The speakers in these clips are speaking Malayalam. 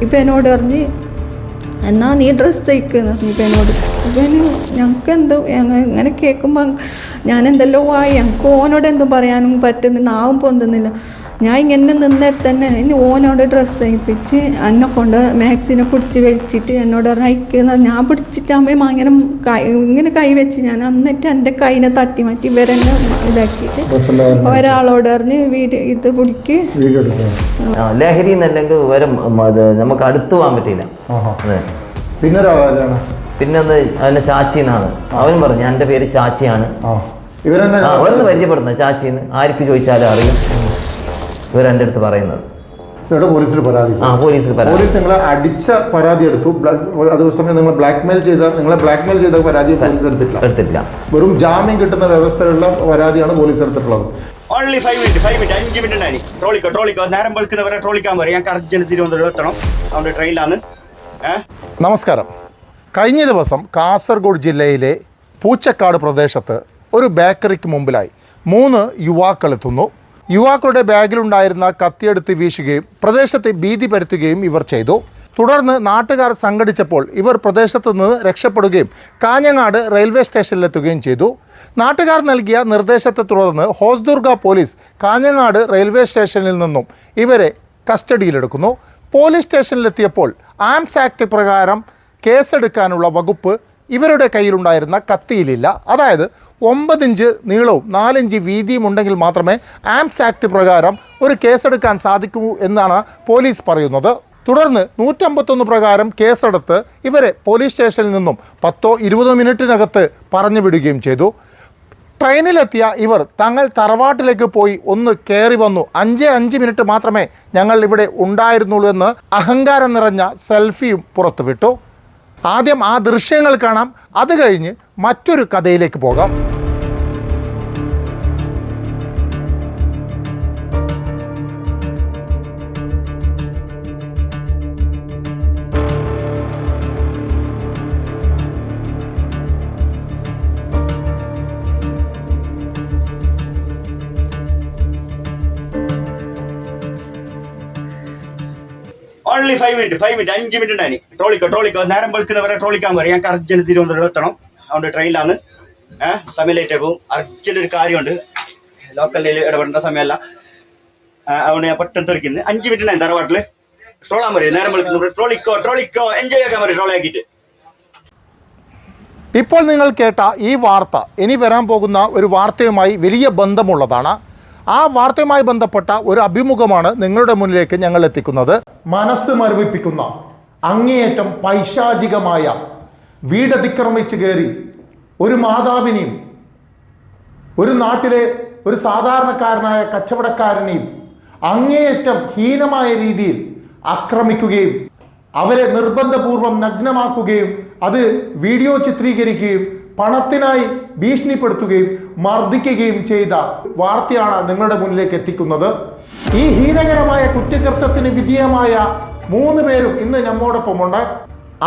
ഇപ്പം എന്നോട് പറഞ്ഞ് എന്നാൽ നീ ഡ്രസ്സ് തയ്ക്കുമെന്ന് പറഞ്ഞു. ഇപ്പം എന്നോട് ഞങ്ങൾക്ക് എന്തോ ഇങ്ങനെ കേൾക്കുമ്പോൾ ഞാൻ എന്തെല്ലോ ആയി, ഞങ്ങൾക്ക് ഓനോട് എന്തോ പറയാനും പറ്റുന്നില്ല, നാവും പൊന്തുന്നില്ല. ഞാൻ ഇങ്ങനെ നിന്നിടത്ത് തന്നെ ഇനി ഓനോട് ഡ്രസ്സ് തയ്പ്പിച്ച് എന്നെ കൊണ്ട് മാക്സിനെ പിടിച്ച് വലിച്ചിട്ട് എന്നോട് പറഞ്ഞ അയക്കുന്ന ഞാൻ പിടിച്ചിട്ട് അമ്മയും ഇങ്ങനെ കൈ വെച്ച് ഞാൻ എന്നിട്ട് എൻ്റെ കൈനെ തട്ടി മാറ്റി ഇവരെന്നെ ഇതാക്കിയിട്ട് ഒരാളോട് പറഞ്ഞ് ഇത് പിടിക്ക് ലഹരി എന്നല്ലെങ്കിൽ നമുക്ക് അടുത്ത് പോകാൻ പറ്റില്ല. പിന്നെ അവന്റെ ചാച്ചി എന്നാണ് അവനും പറഞ്ഞു, എൻ്റെ പേര് ചാച്ചിയാണ്. അവരൊന്ന് പരിചയപ്പെടുന്നത് ചാച്ചിന്ന് ആർക്ക് ചോദിച്ചാലും അറിയും. ഇവരെൻ്റെ അടുത്ത് പറയുന്നത് പോലീസിൽ പരാതി. പോലീസ് നിങ്ങളെ അടിച്ച പരാതി എടുത്തു. അതേസമയം നിങ്ങളെ ബ്ലാക്ക്മെയിൽ ചെയ്ത പരാതി പോലീസ് എടുത്തിട്ടില്ല. വെറും ജാമ്യം കിട്ടുന്ന വ്യവസ്ഥയുള്ള പരാതിയാണ് പോലീസ് എടുത്തിട്ടുള്ളത്. ഓൺലി 5 മിനിറ്റ് ട്രോളിക്കോ നേരം വെളുക്കുന്നവരെ ട്രോളിക്കാൻ പറയും. ഞാൻ അർജന്റ് തിരുവനന്തപുരം എത്തണം, അവന്റെ ട്രെയിനിലാണ്. നമസ്കാരം. കഴിഞ്ഞ ദിവസം കാസർഗോഡ് ജില്ലയിലെ പൂച്ചക്കാട് പ്രദേശത്ത് ഒരു ബേക്കറിക്ക് മുമ്പിലായി 3 യുവാക്കൾ എത്തുന്നു. യുവാക്കളുടെ ബാഗിലുണ്ടായിരുന്ന കത്തിയെടുത്ത് വീശുകയും പ്രദേശത്തെ ഭീതി പരത്തുകയും ഇവർ ചെയ്തു. തുടർന്ന് നാട്ടുകാർ സംഘടിച്ചപ്പോൾ ഇവർ പ്രദേശത്ത് നിന്ന് രക്ഷപ്പെടുകയും കാഞ്ഞങ്ങാട് റെയിൽവേ സ്റ്റേഷനിലെത്തുകയും ചെയ്തു. നാട്ടുകാർ നൽകിയ നിർദ്ദേശത്തെ തുടർന്ന് ഹോസ്ദുർഗ പോലീസ് കാഞ്ഞങ്ങാട് റെയിൽവേ സ്റ്റേഷനിൽ നിന്നും ഇവരെ കസ്റ്റഡിയിലെടുക്കുന്നു. പോലീസ് സ്റ്റേഷനിലെത്തിയപ്പോൾ ആംസ് ആക്ട് പ്രകാരം കേസെടുക്കാനുള്ള വകുപ്പ് ഇവരുടെ കയ്യിലുണ്ടായിരുന്ന കത്തിയിലില്ല. അതായത് 9 ഇഞ്ച് നീളവും 4 ഇഞ്ച് വീതിയും ഉണ്ടെങ്കിൽ മാത്രമേ ആംസ് ആക്ട് പ്രകാരം ഒരു കേസെടുക്കാൻ സാധിക്കൂ എന്നാണ് പോലീസ് പറയുന്നത്. തുടർന്ന് 151 പ്രകാരം കേസെടുത്ത് ഇവരെ പോലീസ് സ്റ്റേഷനിൽ നിന്നും 10-20 മിനിറ്റിനകത്ത് പറഞ്ഞു വിടുകയും ചെയ്തു. ട്രെയിനിലെത്തിയ ഇവർ തങ്ങൾ തറവാട്ടിലേക്ക് പോയി ഒന്ന് കയറി വന്നു, 5 മിനിറ്റ് മാത്രമേ ഞങ്ങൾ ഇവിടെ ഉണ്ടായിരുന്നുള്ളൂ എന്ന് അഹങ്കാരം നിറഞ്ഞ സെൽഫിയും പുറത്തുവിട്ടു. ആദ്യം ആ ദൃശ്യങ്ങൾ കാണാം, അത് കഴിഞ്ഞ് മറ്റൊരു കഥയിലേക്ക് പോകാം. ഓൺലി 5 മിനിറ്റ് 5 മിനിറ്റ് ട്രോളിക്കോ നേരം വെളുക്കുന്നവരെ ട്രോളിക്കാൻ പറയും. ഞാൻ അർജന്റ് തിരുവനന്തപുരം എത്തണം, അവന്റെ ട്രെയിനിലാണ്. സമയം ലേറ്റ് ആയി പോകും. അർജന്റ് ഒരു കാര്യമുണ്ട്, ലോക്കലിൽ ഇടപെടേണ്ട സമയമല്ല. അതുകൊണ്ട് ഞാൻ പെട്ടെന്ന് തെറിക്കുന്നത്. 5 മിനിറ്റ് തറവാട്ടില് ട്രോളാൻ പറയും. നേരം വെളുക്കുന്നവർ ട്രോളിക്കോ എൻജോയ് ആക്കാൻ പറയും ട്രോളാക്കിയിട്ട്. ഇപ്പോൾ നിങ്ങൾ കേട്ട ഈ വാർത്ത ഇനി വരാൻ പോകുന്ന ഒരു വാർത്തയുമായി വലിയ ബന്ധമുള്ളതാണ്. ആ വാർത്തയുമായി ബന്ധപ്പെട്ട ഒരു അഭിമുഖമാണ് നിങ്ങളുടെ മുന്നിലേക്ക് ഞങ്ങൾ എത്തിക്കുന്നത്. മനസ്സ് മരവിപ്പിക്കുന്ന അങ്ങേയറ്റം പൈശാചികമായ വീടതിക്രമിച്ച് കയറി ഒരു മാതാവിനെയും ഒരു നാട്ടിലെ ഒരു സാധാരണക്കാരനായ കച്ചവടക്കാരനെയും അങ്ങേയറ്റം ഹീനമായ രീതിയിൽ ആക്രമിക്കുകയും അവരെ നിർബന്ധപൂർവം നഗ്നമാക്കുകയും അത് വീഡിയോ ചിത്രീകരിക്കുകയും പണത്തിനായി ഭീഷണിപ്പെടുത്തുകയും മർദ്ദിക്കുകയും ചെയ്ത വാർത്തയാണ് നിങ്ങളുടെ മുന്നിലേക്ക് എത്തിക്കുന്നത്. ഈ ഹീനകരമായ കുറ്റകൃത്യത്തിന് വിധേയമായ 3 പേരും ഇന്ന് നമ്മോടൊപ്പമുണ്ട്.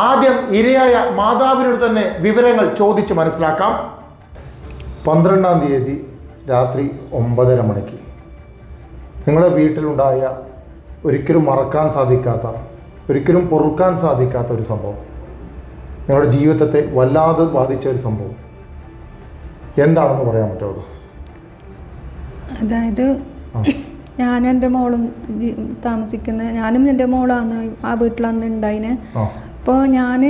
ആദ്യം ഇരയായ മാതാവിനോട് തന്നെ വിവരങ്ങൾ ചോദിച്ച് മനസ്സിലാക്കാം. 12-ാം തീയതി രാത്രി 9:30 മണിക്ക് നിങ്ങളുടെ വീട്ടിലുണ്ടായ ഒരിക്കലും മറക്കാൻ സാധിക്കാത്ത, ഒരിക്കലും പൊറുക്കാൻ സാധിക്കാത്ത ഒരു സംഭവം, നിങ്ങളുടെ ജീവിതത്തെ വല്ലാതെ ബാധിച്ച ഒരു സംഭവം എന്താണെന്ന് പറയാൻ പറ്റുമോ? അതായത് ഞാനും എൻ്റെ മോളും താമസിക്കുന്ന, ഞാനും എൻ്റെ മോളാണ് ആ വീട്ടിലന്ന് ഉണ്ടായിന്. അപ്പോൾ ഞാൻ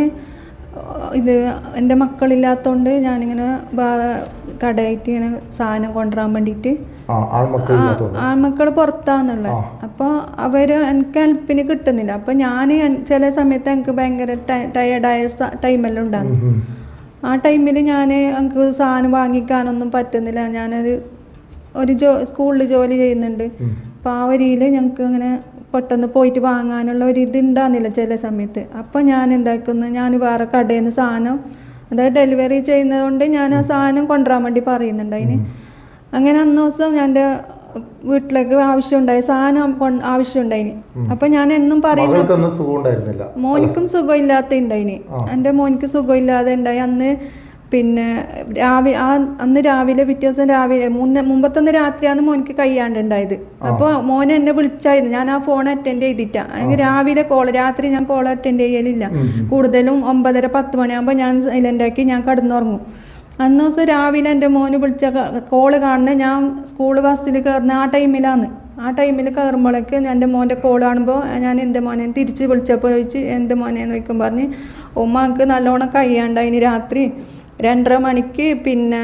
എൻ്റെ മക്കളില്ലാത്തതുകൊണ്ട് ഞാനിങ്ങനെ വേറെ കടയായിട്ട് ഇങ്ങനെ സാധനം കൊണ്ടുവരാൻ വേണ്ടിയിട്ട്, ആൺമക്കൾ പുറത്താന്നുള്ളത്. അപ്പോൾ അവർ എനിക്ക് ഹെൽപ്പിന് കിട്ടുന്നില്ല. അപ്പോൾ ഞാൻ ചില സമയത്ത് എനിക്ക് ഭയങ്കര ടയേർഡായ ടൈമെല്ലാം ഉണ്ടാകുന്നു. ആ ടൈമിൽ എനിക്ക് സാധനം വാങ്ങിക്കാനൊന്നും പറ്റുന്നില്ല. ഞാനൊരു സ്കൂളിൽ ജോലി ചെയ്യുന്നുണ്ട്. അപ്പോൾ ആ വരിയിൽ ഞങ്ങൾക്ക് അങ്ങനെ പെട്ടെന്ന് പോയിട്ട് വാങ്ങാനുള്ള ഒരു ഇത് ഉണ്ടാകുന്നില്ല ചില സമയത്ത്. അപ്പോൾ ഞാൻ എന്താക്കുന്നു, ഞാൻ വേറെ കടയിൽ നിന്ന് സാധനം, അതായത് ഡെലിവറി ചെയ്യുന്നതുകൊണ്ട് ഞാൻ ആ സാധനം കൊണ്ടുവരാൻ വേണ്ടി പറയുന്നുണ്ട്. അതിന് അങ്ങനെ അന്ന് ദിവസം ഞാൻ എൻ്റെ വീട്ടിലേക്ക് ആവശ്യമുണ്ടായി, സാധനം ആവശ്യമുണ്ടായിന്. അപ്പം ഞാൻ എന്നും പറയുന്നു, മോനിക്കും സുഖമില്ലാത്ത ഉണ്ടായിന്, എൻ്റെ മോനിക്ക് സുഖമില്ലാതെ ഉണ്ടായി. അന്ന് പിന്നെ അന്ന് രാവിലെ പിറ്റേ ദിവസം രാവിലെ മുമ്പത്തൊന്ന് രാത്രിയാണ് മോനിക്ക് കയ്യാണ്ടുണ്ടായത്. അപ്പോൾ മോനെ എന്നെ വിളിച്ചായിരുന്നു, ഞാൻ ആ ഫോൺ അറ്റൻഡ് ചെയ്തിട്ടാ. എനിക്ക് രാവിലെ രാത്രി ഞാൻ കോൾ അറ്റൻഡ് ചെയ്യലില്ല, കൂടുതലും 9:30-10 മണിയാകുമ്പോൾ ഞാൻ സൈലൻ്റാക്കി ഞാൻ കിടന്നുറങ്ങും. അന്ന് ദിവസം രാവിലെ എൻ്റെ മോന് വിളിച്ച കോള് കാണുന്നത് ഞാൻ സ്കൂൾ ബസ്സിൽ കയറുന്ന ആ ടൈമിലാണ്. ആ ടൈമിൽ കയറുമ്പോഴേക്ക് എൻ്റെ മോൻ്റെ കോൾ കാണുമ്പോൾ ഞാൻ എൻ്റെ മോനെ തിരിച്ച് വിളിച്ചപ്പോൾ ചോദിച്ച് എന്ത് മോനെ നോക്കും പറഞ്ഞ് ഉമ്മക്ക് നല്ലോണം കഴിയാണ്ടായിന് രാത്രി 2:30 മണിക്ക്. പിന്നെ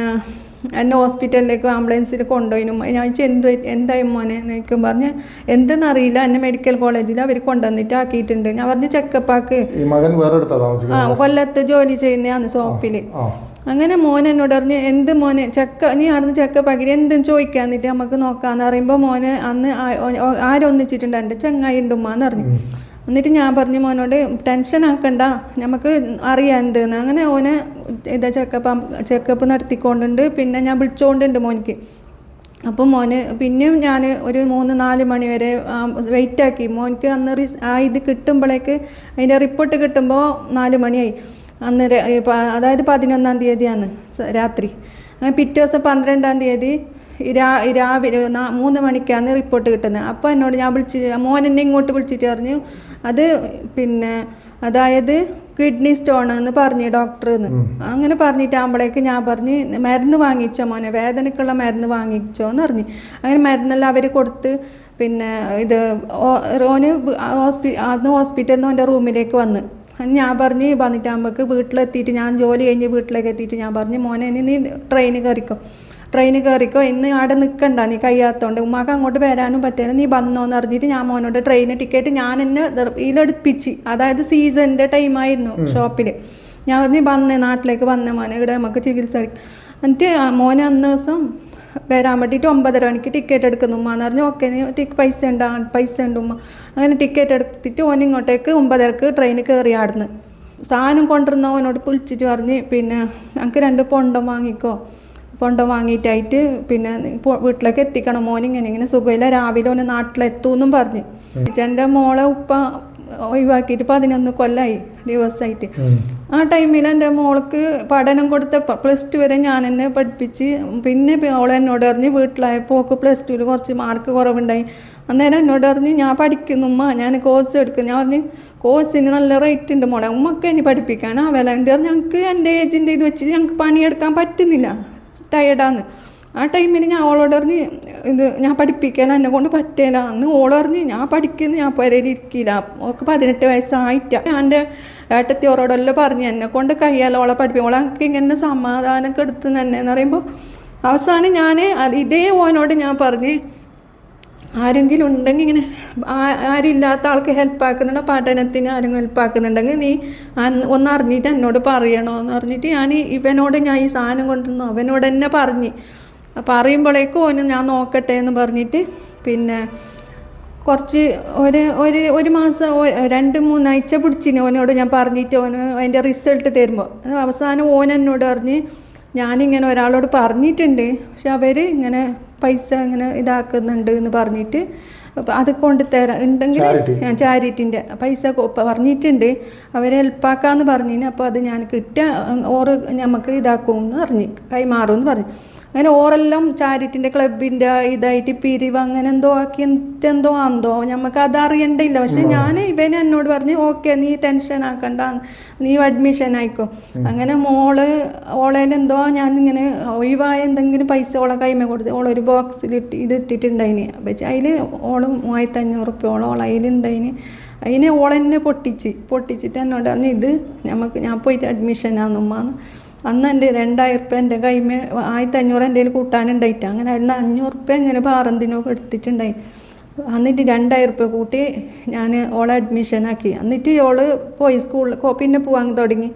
എന്നെ ഹോസ്പിറ്റലിലേക്ക് ആംബുലൻസിൽ കൊണ്ടുപോയിനും. ഞാൻ ചോദിച്ചു എന്തായി മോനെ നോക്കും പറഞ്ഞ് എന്തെന്നറിയില്ല, എന്നെ മെഡിക്കൽ കോളേജിൽ അവർ കൊണ്ടുവന്നിട്ട് ആക്കിയിട്ടുണ്ട്. ഞാൻ പറഞ്ഞു ചെക്കപ്പാക്ക്. കൊല്ലത്ത് ജോലി ചെയ്യുന്നതാണ് ഷോപ്പിൽ. അങ്ങനെ മോൻ എന്നോട് പറഞ്ഞ് എന്ത് മോനെ നീ അവിടുന്ന് ചെക്കപ്പാക്കി എന്തും ചോദിക്കാന്നിട്ട് നമുക്ക് നോക്കാന്ന് പറയുമ്പോൾ മോന് അന്ന് ആരൊന്നിച്ചിട്ടുണ്ട്, എൻ്റെ ചങ്ങായി ഉണ്ടുമ്മാന്ന് പറഞ്ഞു. എന്നിട്ട് ഞാൻ പറഞ്ഞു മോനോട് ടെൻഷൻ ആക്കണ്ട, നമുക്ക് അറിയാം എന്തെന്ന്. അങ്ങനെ ഓന് ചെക്കപ്പ് നടത്തിക്കൊണ്ടുണ്ട്. പിന്നെ ഞാൻ വിളിച്ചുകൊണ്ടുണ്ട് മോനിക്ക്. അപ്പം മോന് പിന്നെയും ഞാൻ ഒരു 3-4 മണി വരെ വെയിറ്റാക്കി. മോനിക്ക് അന്ന് ഇത് കിട്ടുമ്പോഴേക്ക് അതിൻ്റെ റിപ്പോർട്ട് കിട്ടുമ്പോൾ 4 മണിയായി. അന്ന് അതായത് 11-ാം തീയതിയാണ് രാത്രി. അങ്ങനെ പിറ്റേ ദിവസം 12-ാം തീയതി രാവിലെ 3 മണിക്കാണ് റിപ്പോർട്ട് കിട്ടുന്നത്. അപ്പോൾ എന്നോട് ഞാൻ മോൻ എന്നെ ഇങ്ങോട്ട് വിളിച്ചിട്ട് പറഞ്ഞു അത് പിന്നെ അതായത് കിഡ്നി സ്റ്റോൺ എന്ന് പറഞ്ഞു ഡോക്ടർ എന്ന്. അങ്ങനെ പറഞ്ഞിട്ടാകുമ്പോഴേക്ക് ഞാൻ പറഞ്ഞ് മരുന്ന് വാങ്ങിച്ചോ മോനെ, വേദനക്കുള്ള മരുന്ന് വാങ്ങിച്ചോ എന്ന് പറഞ്ഞു. അങ്ങനെ മരുന്നെല്ലാം അവർ കൊടുത്ത് പിന്നെ ഇത് ഓന് ഹോസ്പിറ്റലിൽ നിന്ന് എൻ്റെ റൂമിലേക്ക് വന്ന് ഞാൻ പറഞ്ഞ് വന്നിട്ടാകുമ്പോഴേക്ക് വീട്ടിലെത്തിയിട്ട് ഞാൻ ജോലി കഴിഞ്ഞ് വീട്ടിലേക്ക് എത്തിയിട്ട് ഞാൻ പറഞ്ഞു മോനെ നീ ട്രെയിന് കയറിക്കോ ഇന്ന് അവിടെ നിൽക്കണ്ട, നീ കഴിയാത്തതുകൊണ്ട് ഉമ്മാക്ക് അങ്ങോട്ട് വരാനും പറ്റില്ല, നീ വന്നോന്ന് പറഞ്ഞിട്ട് ഞാൻ മോനോട് ട്രെയിന് ടിക്കറ്റ് ഞാൻ എന്നെ ഇതിലെടുപ്പിച്ച്. അതായത് സീസണിൻ്റെ ടൈമായിരുന്നു ഷോപ്പിൽ. ഞാൻ പറഞ്ഞ് നാട്ടിലേക്ക് വന്ന മോനെ ഇവിടെ നമുക്ക് ചികിത്സ എന്നിട്ട് മോനെ അന്ന് ദിവസം വരാൻ വേണ്ടിയിട്ട് 9:30 മണിക്ക് ടിക്കറ്റ് എടുക്കുന്നു ഉമ്മാന്ന് പറഞ്ഞു. ഓക്കെ നീ പൈസ ഉണ്ട് ഉമ്മ. അങ്ങനെ ടിക്കറ്റ് എടുത്തിട്ട് ഓൻ ഇങ്ങോട്ടേക്ക് 9:30 ട്രെയിന് കയറി. ആടുന്ന് സാധനം കൊണ്ടുവരുന്ന ഓനോട് വിളിച്ചിട്ട് പറഞ്ഞ് പിന്നെ ഞങ്ങൾക്ക് 2 പൊണ്ടം വാങ്ങിയിട്ടായിട്ട് പിന്നെ വീട്ടിലേക്ക് എത്തിക്കണം, മോനിങ്ങനെ സുഖമില്ല, രാവിലെ ഓന് നാട്ടിലെത്തുമെന്നും പറഞ്ഞ്. എൻ്റെ മോളെ ഉപ്പ ഒഴിവാക്കിയിട്ട് 11 കൊല്ലമായി ദിവസമായിട്ട്. ആ ടൈമിൽ എൻ്റെ മോൾക്ക് പഠനം കൊടുത്ത +2 വരെ ഞാൻ എന്നെ പഠിപ്പിച്ച്. പിന്നെ ഓൾ എന്നോട് പറഞ്ഞ് വീട്ടിലായപ്പോൾ ഓക്ക് +2 കുറച്ച് മാർക്ക് കുറവുണ്ടായി. അന്നേരം എന്നോട് പറഞ്ഞ് ഞാൻ പഠിക്കുന്നു ഉമ്മ, ഞാൻ കോഴ്സ് എടുക്കുന്നു. ഞാൻ പറഞ്ഞ് കോഴ്സിന് നല്ല റേറ്റ് ഉണ്ട് മോളെ, ഉമ്മക്ക് ഇനി പഠിപ്പിക്കാൻ ആ വില എന്താ പറഞ്ഞാൽ ഞങ്ങൾക്ക് എൻ്റെ ഏജിൻ്റെ ഇത് വെച്ചിട്ട് ഞങ്ങൾക്ക് പണിയെടുക്കാൻ പറ്റുന്നില്ല, ടയർഡാന്ന്. ആ ടൈമിൽ ഞാൻ ഓളോട് പറഞ്ഞ് ഇത് ഞാൻ പഠിപ്പിക്കാൻ എന്നെ കൊണ്ട് പറ്റില്ല. അന്ന് ഓൾ പറഞ്ഞ് ഞാൻ പഠിക്കുന്നു, ഞാൻ പുരയിലിരിക്കില്ല, ഓൾക്ക് 18 വയസ്സായിട്ടാ. ഞാൻ എൻ്റെ ഏട്ടത്തിയോരോടെല്ലാം പറഞ്ഞ് എന്നെ കൊണ്ട് കഴിയാലോ ഓളെ പഠിപ്പിക്കും, ഓളെ ഇങ്ങനെ സമാധാനമൊക്കെ എടുത്ത് തന്നെ എന്ന് പറയുമ്പോൾ അവസാനം ഞാൻ ഇതേ ഓനോട് ഞാൻ പറഞ്ഞ് ആരെങ്കിലും ഉണ്ടെങ്കിൽ ഇങ്ങനെ ആരില്ലാത്ത ആൾക്ക് ഹെൽപ്പാക്കുന്നുണ്ടോ, പഠനത്തിന് ആരെങ്കിലും ഹെൽപ്പാക്കുന്നുണ്ടെങ്കിൽ നീ ഒന്ന് അറിഞ്ഞിട്ട് എന്നോട് പറയണമെന്ന് പറഞ്ഞിട്ട് ഞാൻ ഇവനോട് ഞാൻ ഈ സാധനം കൊണ്ടുവന്നു അവനോട് തന്നെ പറഞ്ഞ്. പറയുമ്പോഴേക്കും ഓന് ഞാൻ നോക്കട്ടെ എന്ന് പറഞ്ഞിട്ട് പിന്നെ കുറച്ച് ഒരു മാസം 2-3 ആഴ്ച പിടിച്ചിന് ഓനോട് ഞാൻ പറഞ്ഞിട്ട് ഓന് അതിൻ്റെ റിസൾട്ട് തരുമ്പോൾ. അവസാനം ഓൻ എന്നോട് പറഞ്ഞ് ഞാനിങ്ങനെ ഒരാളോട് പറഞ്ഞിട്ടുണ്ട്, പക്ഷെ അവർ ഇങ്ങനെ പൈസ ഇങ്ങനെ ഇതാക്കുന്നുണ്ട് എന്ന് പറഞ്ഞിട്ട് അത് കൊണ്ടുതരാൻ ഉണ്ടെങ്കിൽ ചാരിറ്റിൻ്റെ പൈസ പറഞ്ഞിട്ടുണ്ട്, അവരെ ഹെൽപ്പാക്കാമെന്ന് പറഞ്ഞിന്. അപ്പോൾ അത് ഞാൻ കിട്ടിയ നമുക്ക് ഇതാക്കുമെന്ന് പറഞ്ഞ് കൈമാറുമെന്ന് പറഞ്ഞു. അങ്ങനെ ഓരെല്ലാം ചാരിറ്റിൻ്റെ ക്ലബിൻ്റെ ഇതായിട്ട് പിരിവ് അങ്ങനെ എന്തോ ആക്കിയെന്തോ നമുക്ക് അതറിയണ്ടില്ല. പക്ഷെ ഞാൻ ഇവന് എന്നോട് പറഞ്ഞു ഓക്കെ നീ ടെൻഷൻ ആക്കണ്ട, നീ അഡ്മിഷൻ ആയിക്കോ. അങ്ങനെ ഓളേലെന്തോ ഞാനിങ്ങനെ ഒഴിവായ എന്തെങ്കിലും പൈസ ഓളെ കൈമ കൊടുത്ത് ഓളൊരു ബോക്സിൽ ഇതിട്ടിട്ടുണ്ടായിന്. പക്ഷേ അതിൽ ഓള് 3500 ഓൾ അതിലുണ്ടായിന്. അതിനെ ഓളെന്നെ പൊട്ടിച്ചിട്ട് എന്നോട് പറഞ്ഞു ഇത് ഞാൻ പോയിട്ട് അഡ്മിഷനാന്നുമ്മാന്ന്. അന്ന് എൻ്റെ 2000 എൻ്റെ കൈമ 1500 എൻ്റെ കയ്യിൽ കൂട്ടാനുണ്ടായിട്ട് അങ്ങനെ അതിൽ 500 ഇങ്ങനെ പാറന്തിനോ എടുത്തിട്ടുണ്ടായി. എന്നിട്ട് 2000 കൂട്ടി ഞാൻ ഓളെ അഡ്മിഷനാക്കി. എന്നിട്ട് ഓള് പോയി സ്കൂളിൽ പിന്നെ പോകാൻ തുടങ്ങി.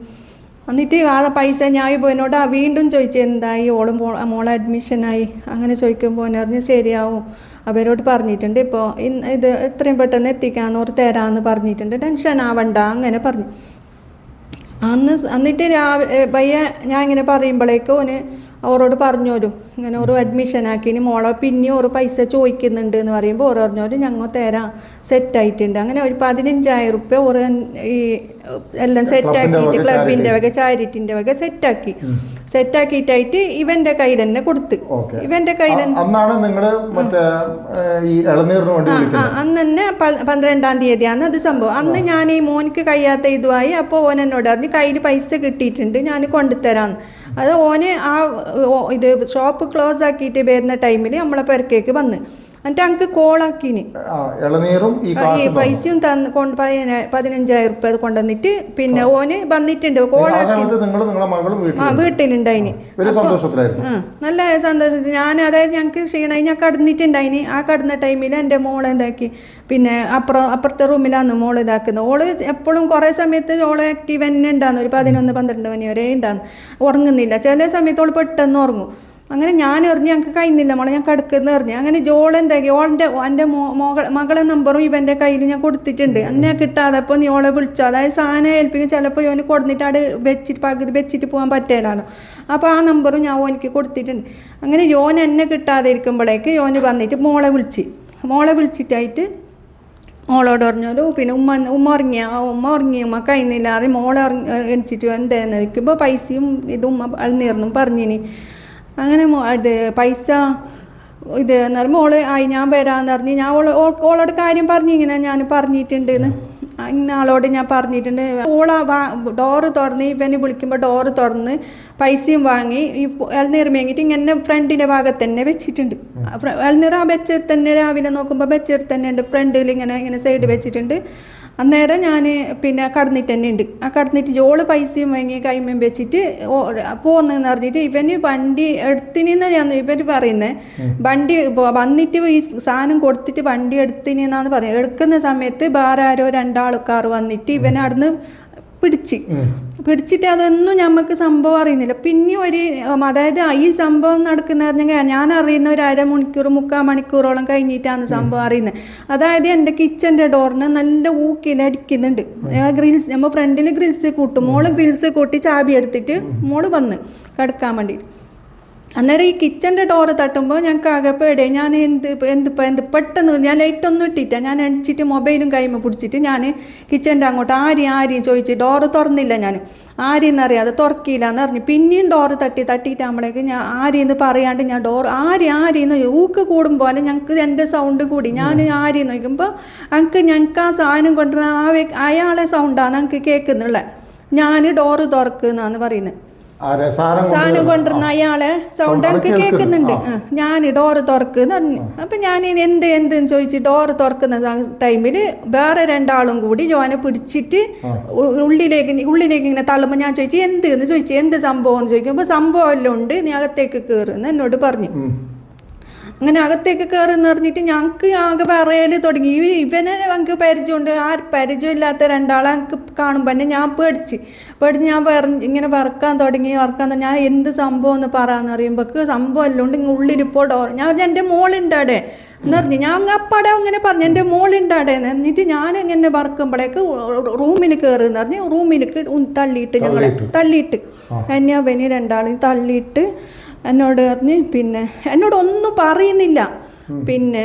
എന്നിട്ട് ആ പൈസ ഞാൻ പോയിനോട് വീണ്ടും ചോദിച്ചു എന്തായി മോളെ അഡ്മിഷനായി. അങ്ങനെ ചോദിക്കുമ്പോൾ പറഞ്ഞ് ശരിയാവും, അവരോട് പറഞ്ഞിട്ടുണ്ട്, ഇപ്പോൾ ഇത് എത്രയും പെട്ടെന്ന് എത്തിക്കാമെന്ന് തരാമെന്ന് പറഞ്ഞിട്ടുണ്ട്, ടെൻഷൻ ആവണ്ട അങ്ങനെ പറഞ്ഞു. എന്നിട്ട് പയ്യ ഞാൻ ഇങ്ങനെ പറയുമ്പോഴേക്കും ഓന് അവരോട് പറഞ്ഞോരും ഇങ്ങനെ ഒരു അഡ്മിഷൻ ആക്കിന് മോളെ പിന്നെയും ഒരു പൈസ ചോദിക്കുന്നുണ്ട് എന്ന് പറയുമ്പോൾ ഓരോ പറഞ്ഞോര് ഞങ്ങൾ തരാം സെറ്റായിട്ടുണ്ട്. അങ്ങനെ ഒരു 15,000 റുപ്യ ഒരു ഈ എല്ലാം സെറ്റാക്കിയിട്ട് ക്ലബിൻ്റെ വക ചാരിറ്റിൻ്റെ വക സെറ്റാക്കിയിട്ടായിട്ട് ഇവൻ്റെ കയ്യിൽ തന്നെ കൊടുത്ത്. ഇവൻ്റെ കയ്യിൽ അന്ന് തന്നെ 12-ാം തീയതിയാണ് അത് സംഭവം. അന്ന് ഞാൻ ഈ മോനിക്ക് കഴിയാത്ത ഇതുമായി. അപ്പോൾ ഓൻ എന്നോട് പറഞ്ഞ് കയ്യിൽ പൈസ കിട്ടിയിട്ടുണ്ട്, ഞാൻ കൊണ്ടുതരാമെന്ന്. അത് ഓന് ആ ഇത് ഷോപ്പ് ക്ലോസ് ആക്കിയിട്ട് വരുന്ന ടൈമിൽ നമ്മളെ പെരക്കേക്ക് വന്ന് എന്നിട്ട് ഞങ്ങൾക്ക് കോളാക്കിന് ഈ പൈസയും തന്ന് 15,000 റുപ്യ കൊണ്ടുവന്നിട്ട് പിന്നെ ഓന് വന്നിട്ടുണ്ട് കോളാക്കി. വീട്ടിലുണ്ടായിന് നല്ല സന്തോഷത്തിൽ ഞാൻ അതായത് ഞങ്ങൾക്ക് ക്ഷീണമായി ഞാൻ കടന്നിട്ടുണ്ടായിന്. ആ കടന്ന ടൈമിൽ എൻ്റെ മോളെ എന്താക്കി പിന്നെ അപ്പുറത്തെ റൂമിലാണ് മോൾ ഇതാക്കുന്നത്. ഓള് എപ്പോഴും കുറേ സമയത്ത് ഓള് ആക്റ്റീവ് തന്നെ ഉണ്ടാകുന്നു. ഒരു 11-12 മണി വരെ ഉണ്ടാകുന്നു, ഉറങ്ങുന്നില്ല. ചില സമയത്ത് ഓൾ പെട്ടെന്ന് ഉറങ്ങും. അങ്ങനെ ഞാൻ എറിഞ്ഞ് ഞങ്ങൾക്ക് കഴിയുന്നില്ല മോളെ ഞാൻ കിടക്കുന്ന എറിഞ്ഞ്. അങ്ങനെ ജോൾ എന്താക്കി എൻ്റെ മകളെ നമ്പറും ഇവൻ്റെ കയ്യിൽ ഞാൻ കൊടുത്തിട്ടുണ്ട്. എന്നെ കിട്ടാതെ അപ്പോൾ നീ ഓളെ വിളിച്ചോ, അതായത് സാധനം ഏൽപ്പിക്കും. ചിലപ്പോൾ ഓന് കൊടുത്തിട്ട് അവിടെ പകുതി വെച്ചിട്ട് പോകാൻ പറ്റില്ലല്ലോ. അപ്പോൾ ആ നമ്പറും ഞാൻ ഓനിക്ക് കൊടുത്തിട്ടുണ്ട്. അങ്ങനെ യോൻ എന്നെ കിട്ടാതെ ഇരിക്കുമ്പോഴേക്ക് യോന് വന്നിട്ട് മോളെ വിളിച്ചിട്ടായിട്ട് മോളോട് പറഞ്ഞോളൂ. പിന്നെ ഉമ്മ ഉറങ്ങി ഉമ്മ കഴിയുന്നില്ല അറിയും. മോളെ എണിച്ചിട്ട് എന്താന്ന് ഇരിക്കുമ്പോൾ പൈസയും ഇത് ഉമ്മ അൾന്നീർന്നും പറഞ്ഞിനി. അങ്ങനെ ഇത് പൈസ ഇത് എന്ന് പറയുമ്പോൾ ഓള് ആയി ഞാൻ വരാമെന്ന് പറഞ്ഞ് ഞാൻ ഓളോട് കാര്യം പറഞ്ഞിങ്ങനെ ഞാൻ പറഞ്ഞിട്ടുണ്ടെന്ന് ഇന്നാളോട് ഞാൻ പറഞ്ഞിട്ടുണ്ട്. ഡോറ് തുറന്ന് ഇവന് വിളിക്കുമ്പോൾ ഡോറ് തുറന്ന് പൈസയും വാങ്ങി ഈ ഇളനീർ മേങ്ങിയിട്ട് ഇങ്ങനെ ഫ്രണ്ടിൻ്റെ ഭാഗത്ത് തന്നെ വെച്ചിട്ടുണ്ട്. ഇളനീർ ആ വെച്ചെടുത്ത് തന്നെ രാവിലെ നോക്കുമ്പോൾ വെച്ചെടുത്ത് തന്നെ ഉണ്ട്. ഫ്രണ്ടിൽ ഇങ്ങനെ സൈഡ് വെച്ചിട്ടുണ്ട്. അന്നേരം ഞാൻ പിന്നെ കടന്നിട്ട് തന്നെ ഉണ്ട്. ആ കടന്നിട്ട് ജോള് പൈസയും വാങ്ങി കൈമയും വെച്ചിട്ട് പോകുന്നതെന്ന് പറഞ്ഞിട്ട് ഇവന് വണ്ടി എടുത്തിനെന്ന് ഞാൻ ഇവർ പറയുന്നത്. വണ്ടി വന്നിട്ട് ഈ സാധനം കൊടുത്തിട്ട് വണ്ടി എടുത്തിനെന്നാന്ന് പറയുന്നത്. എടുക്കുന്ന സമയത്ത് വേറെ ആരോ 2 ആൾക്കാർ വന്നിട്ട് ഇവനെ അവിടുന്ന് പിടിച്ചിട്ട് അതൊന്നും നമുക്ക് സംഭവം അറിയുന്നില്ല. പിന്നെ അതായത് ഈ സംഭവം നടക്കുന്ന പറഞ്ഞാൽ ഞാൻ അറിയുന്ന ഒരു 1/2 മണിക്കൂർ 3/4 മണിക്കൂറോളം കഴിഞ്ഞിട്ടാണ് സംഭവം അറിയുന്നത്. അതായത് എൻ്റെ കിച്ചൻ്റെ ഡോറിന് നല്ല ഊക്കിലടിക്കുന്നുണ്ട്. ഗ്രിൽസ് നമ്മൾ ഫ്രണ്ടിൽ ഗ്രിൽസ് കൂട്ടും. മോള് ഗ്രിൽസ് കൂട്ടി ചാബി എടുത്തിട്ട് മോള് വന്ന് കിടക്കാൻ വേണ്ടിയിട്ട്. അന്നേരം ഈ കിച്ചൻ്റെ ഡോറ് തട്ടുമ്പോൾ ഞങ്ങൾക്ക് ആകെ പേടിയെ. ഞാൻ എന്ത് പെട്ടെന്ന് ഞാൻ ലൈറ്റൊന്നും ഇട്ടിട്ട ഞാൻ എണിച്ചിട്ട് മൊബൈലും കൈമ പിടിച്ചിട്ട് ഞാൻ കിച്ചൻ്റെ അങ്ങോട്ട് ആരെയും ചോദിച്ച് ഡോറ് തുറന്നില്ല. ഞാൻ ആരെയെന്നറിയാതെ തുറക്കിയില്ല എന്ന് പറഞ്ഞു. പിന്നെയും ഡോറ് തട്ടിയിട്ടാകുമ്പോഴേക്ക് ഞാൻ ആരെയെന്ന് പറയാണ്ട് ഞാൻ ഡോർ ആരെയെന്ന് ഊക്ക് കൂടുമ്പോൾ ഞങ്ങൾക്ക് എൻ്റെ സൗണ്ട് കൂടി. ഞാൻ ആരെയെന്ന് നോക്കുമ്പോൾ ഞങ്ങൾക്ക് ആ സാധനം കൊണ്ടുവരുന്ന അയാളെ സൗണ്ടാണ് ഞങ്ങൾക്ക് കേൾക്കുന്നുള്ളത്. ഞാൻ ഡോറ് തുറക്കുന്നാന്ന് പറയുന്നത്. സാധനം കൊണ്ടുവരുന്ന അയാളെ സൗണ്ട് എനിക്ക് കേൾക്കുന്നുണ്ട്. ഞാൻ ഡോറ് തുറക്കുന്ന പറഞ്ഞു. അപ്പം ഞാൻ എന്തെന്ന് ചോദിച്ച് ഡോറ് തുറക്കുന്ന ടൈമിൽ വേറെ 2 ആളും കൂടി ജോനെ പിടിച്ചിട്ട് ഉള്ളിലേക്ക് ഇങ്ങനെ തള്ളുമ്പോൾ ഞാൻ ചോദിച്ചു എന്തെന്ന് ചോദിച്ചു. എന്ത് സംഭവം എന്ന് ചോദിക്കുമ്പോൾ സംഭവം എല്ലാം ഉണ്ട്, നീ അകത്തേക്ക് കയറുന്ന് എന്നോട് പറഞ്ഞു. അങ്ങനെ അകത്തേക്ക് കയറുന്ന് പറഞ്ഞിട്ട് ഞങ്ങൾക്ക് ആകെ പറയൽ തുടങ്ങി. ഇവനെ ഞങ്ങൾക്ക് പരിചയമുണ്ട്. പരിചയമില്ലാത്ത 2 ആളെ ഞങ്ങൾക്ക് കാണുമ്പോൾ തന്നെ ഞാൻ പേടിച്ച് ഞാൻ ഇങ്ങനെ വറക്കാൻ തുടങ്ങി. ഞാൻ എന്ത് സംഭവം എന്ന് പറയാന്ന് പറയുമ്പോൾ സംഭവം എല്ലാം ഉണ്ട്. ഉള്ളിലിപ്പോൾ ഡോർ ഞാൻ എൻ്റെ മോളുണ്ടാടെ എന്ന് പറഞ്ഞു. ഞാൻ അപ്പാടെ അങ്ങനെ പറഞ്ഞു എൻ്റെ മോളുണ്ടാടെ എന്ന് പറഞ്ഞിട്ട് ഞാൻ ഇങ്ങനെ വറക്കുമ്പോഴേക്ക് റൂമിൽ കയറുന്ന് പറഞ്ഞ് റൂമിലേക്ക് തള്ളിയിട്ട് എന്നെ അവന് 2 ആളും തള്ളിയിട്ട് എന്നോട് പറഞ്ഞ് പിന്നെ എന്നോട് ഒന്നും പറയുന്നില്ല. പിന്നെ